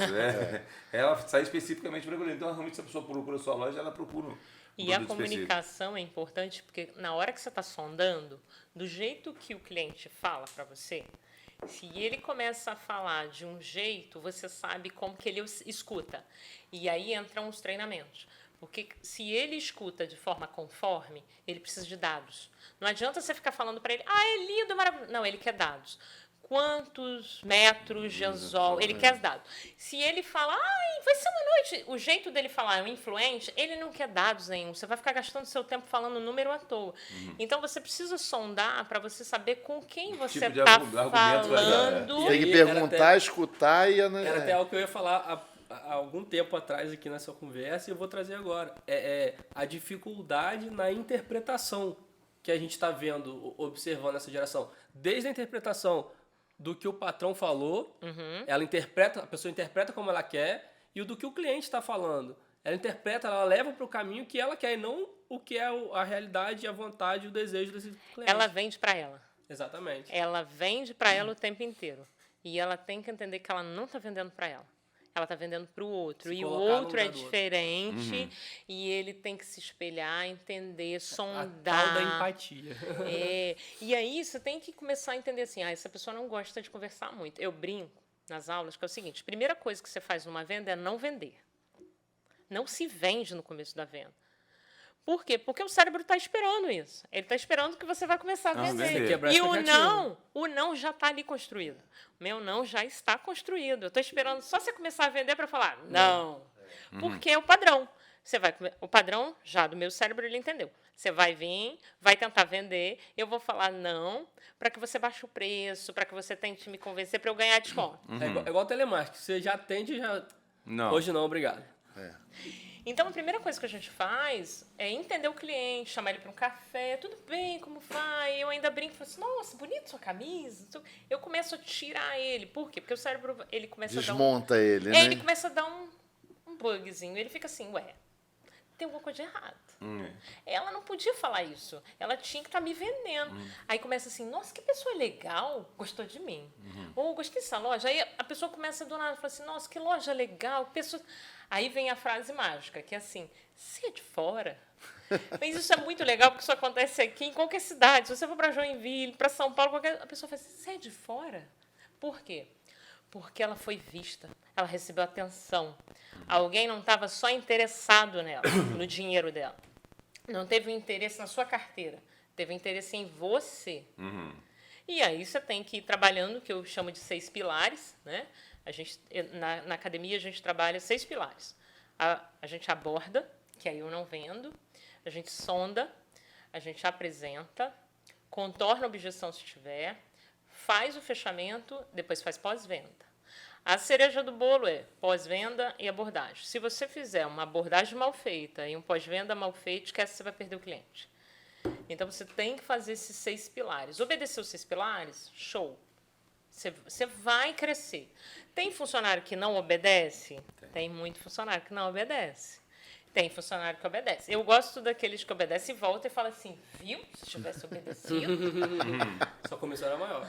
Ela sai especificamente para aquilo. Então, realmente, se a pessoa procura a sua loja, ela procura um E a comunicação é importante, porque na hora que você está sondando, do jeito que o cliente fala para você, se ele começa a falar de um jeito, você sabe como que ele escuta. E aí entram os treinamentos. Porque se ele escuta de forma conforme, ele precisa de dados. Não adianta você ficar falando para ele, é lindo, maravilhoso. Não, ele quer dados. Quantos metros de anzol? Ele quer dados. Se ele fala, vai ser uma noite, o jeito dele falar é um influente, ele não quer dados nenhum. Você vai ficar gastando seu tempo falando número à toa. Então, você precisa sondar para você saber com quem você está falando. Tem que perguntar, escutar e... Era até algo que eu ia falar há algum tempo atrás aqui nessa conversa e eu vou trazer agora. A dificuldade na interpretação que a gente está vendo, observando essa geração. Desde a interpretação do que o patrão falou, a pessoa interpreta como ela quer, e o do que o cliente está falando. Ela interpreta, ela leva para o caminho que ela quer, e não o que é a realidade, a vontade e o desejo desse cliente. Ela vende para ela. Exatamente. Ela vende para ela o tempo inteiro. E ela tem que entender que ela não está vendendo para ela. Ela está vendendo para o outro. E o outro é diferente. E ele tem que se espelhar, entender, sondar. A tal da empatia. E aí você tem que começar a entender assim, essa pessoa não gosta de conversar muito. Eu brinco nas aulas que é o seguinte, a primeira coisa que você faz numa venda é não vender. Não se vende no começo da venda. Por quê? Porque o cérebro está esperando isso. Ele está esperando que você vai começar a vender. vender. Quebrar a E expectativa. o não já está ali construído. O meu não já está construído. Eu estou esperando só você começar a vender para falar não. Porque é o padrão. O padrão já do meu cérebro, ele entendeu. Você vai vir, vai tentar vender, eu vou falar não, para que você baixe o preço, para que você tente me convencer para eu ganhar desconto. É igual telemarketing. Você já atende, já... Não. Hoje não, obrigado. Então, a primeira coisa que a gente faz é entender o cliente, chamar ele para um café, tudo bem, como vai? Eu ainda brinco e falo assim, nossa, bonita sua camisa. Eu começo a tirar ele. Por quê? Porque o cérebro, ele começa Desmonta ele, a né? dar ele começa a dar um bugzinho. Ele fica assim, ué, tem alguma coisa de errado. Ela não podia falar isso. Ela tinha que estar me vendendo. Aí começa assim, nossa, que pessoa legal, gostou de mim. Ou gostei dessa loja. Aí a pessoa começa do nada, fala assim, nossa, que loja legal. Pessoa... Aí vem a frase mágica, que é assim, você é de fora? Mas isso é muito legal, porque isso acontece aqui em qualquer cidade. Se você for para Joinville, para São Paulo, a pessoa fala assim, você é de fora? Por quê? Porque ela foi vista, ela recebeu atenção. Alguém não estava só interessado nela, no dinheiro dela. Não teve um interesse na sua carteira, teve interesse em você. E aí você tem que ir trabalhando o que eu chamo de 6 pilares, né? Na academia a gente trabalha 6 pilares. A gente aborda, que aí eu não vendo, a gente sonda, a gente apresenta, contorna a objeção se tiver, faz o fechamento, depois faz pós-venda. A cereja do bolo é pós-venda e abordagem. Se você fizer uma abordagem mal feita e um pós-venda mal feito, esquece que você vai perder o cliente. Então, você tem que fazer esses 6 pilares. Obedecer os 6 pilares, show. Você vai crescer. Tem funcionário que não obedece? Tem muito funcionário que não obedece. Tem funcionário que obedece. Eu gosto daqueles que obedecem e voltam e falam assim, viu? Se tivesse obedecido, Sua comissão era maior.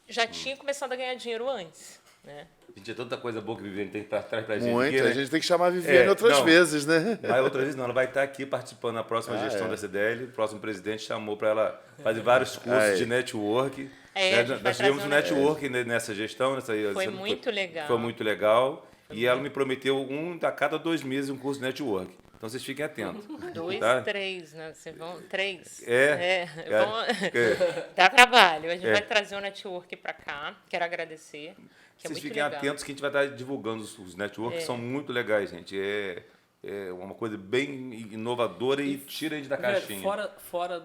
já tinha começado a ganhar dinheiro antes. Né? Gente, é tanta coisa boa que a Viviane tem para trás pra gente. Muito, aqui, né? a gente tem que chamar a Viviane É, outras não. vezes, né? Mas outra vez não, ela vai estar aqui participando da próxima gestão da CDL. O próximo presidente chamou para ela fazer vários cursos de network. A gente vai Nós tivemos um trazer network nessa gestão. Foi muito legal. Foi muito legal. E ela me prometeu a cada 2 meses um curso de network. Então vocês fiquem atentos. 2, tá? 3, né? Vocês vão 3. É. Dá trabalho. A gente vai trazer o network para cá. Quero agradecer. Que é Vocês muito fiquem legal. atentos que a gente vai estar divulgando os networks, que são muito legais, gente. É uma coisa bem inovadora e tira a gente da caixinha. Fora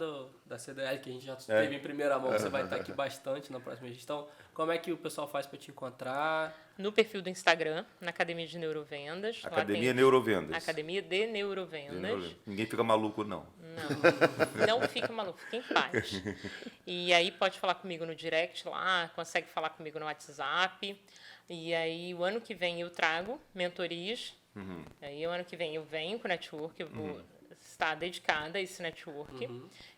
da CDL, que a gente já teve em primeira mão, você vai estar aqui bastante na próxima gestão. Como é que o pessoal faz para te encontrar? No perfil do Instagram, na Academia de Neurovendas. Lá Academia tem Neurovendas. Academia de Neurovendas. Ninguém fica maluco, não. Não fica maluco, fica em paz. E aí pode falar comigo no direct lá, consegue falar comigo no WhatsApp. E aí o ano que vem eu trago mentorias. Aí o ano que vem eu venho com o network, eu vou estar dedicada a esse network.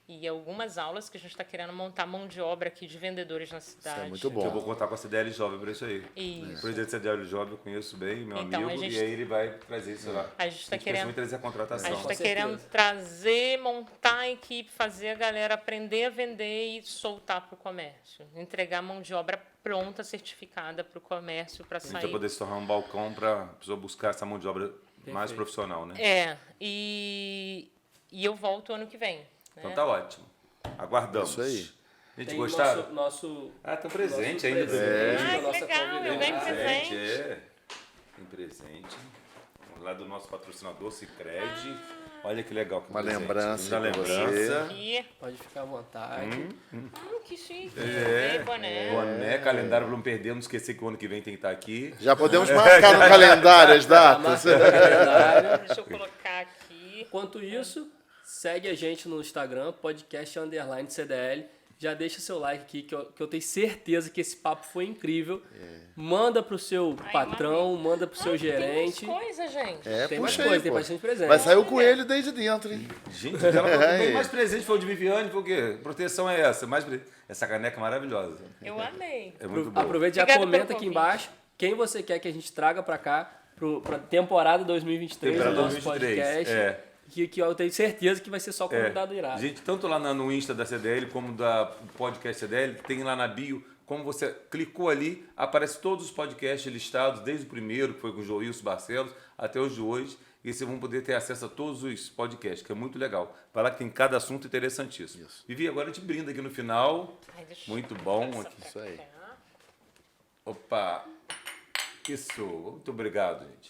E algumas aulas que a gente está querendo montar mão de obra aqui de vendedores na cidade. Isso é muito bom. Que eu vou contar com a CDL Jovem para isso aí. Isso. O presidente da CDL Jovem eu conheço bem, meu Então, amigo, a gente- e aí ele vai trazer isso lá. A gente está querendo... Principalmente trazer a A contratação. gente está Com certeza. querendo trazer, montar a equipe, fazer a galera aprender a vender e soltar para o comércio. Entregar mão de obra pronta, certificada para o comércio, para A gente vai sair. poder se tornar um balcão para a pessoa buscar essa mão de obra mais Perfeito. profissional, né? E eu volto ano que vem. Né? Então tá ótimo. Aguardamos. Isso aí. Gente, Tem gostaram? nosso Estão presente nosso ainda. presente, Ah, que nossa legal, convidada. eu ganho presente. Tem presente. Lá do nosso patrocinador, Sicredi. Olha que legal. Que Uma presente. lembrança Uma pra lembrança. Aqui. Pode ficar à vontade. Que chique. Ganhei boné. Boné, calendário para não perder, não esquecer que o ano que vem tem que estar aqui. Já podemos marcar no calendário as datas. Deixa eu colocar aqui. Enquanto isso, segue a gente no Instagram, podcast_CDL. Já deixa seu like aqui, que eu tenho certeza que esse papo foi incrível. Manda pro seu patrão, manda pro seu gerente. Tem mais coisa, gente. Tem mais puxa aí, coisa, tem pô. bastante presente. Vai sair o coelho desde dentro, hein? Gente, ela tem mais presente foi o de Viviane, porque proteção é essa. Essa caneca é maravilhosa. Eu amei. É muito boa. Aproveita e já Obrigada comenta pelo aqui convite. embaixo quem você quer que a gente traga pra cá, pra temporada 2023 Temporada do nosso 2023, podcast. Que eu tenho certeza que vai ser só convidado irado. Gente, tanto lá no Insta da CDL como da podcast CDL, tem lá na bio, como você clicou ali, aparece todos os podcasts listados, desde o primeiro, que foi com o Joilson Barcelos, até os de hoje. e vocês vão poder ter acesso a todos os podcasts, que é muito legal. Vai lá que tem cada assunto interessantíssimo. Isso. Vivi, agora a gente brinda aqui no final. Ai, deixa eu Muito botar bom essa aqui. pra Isso aí. cá. Opa! Isso! Muito obrigado, gente.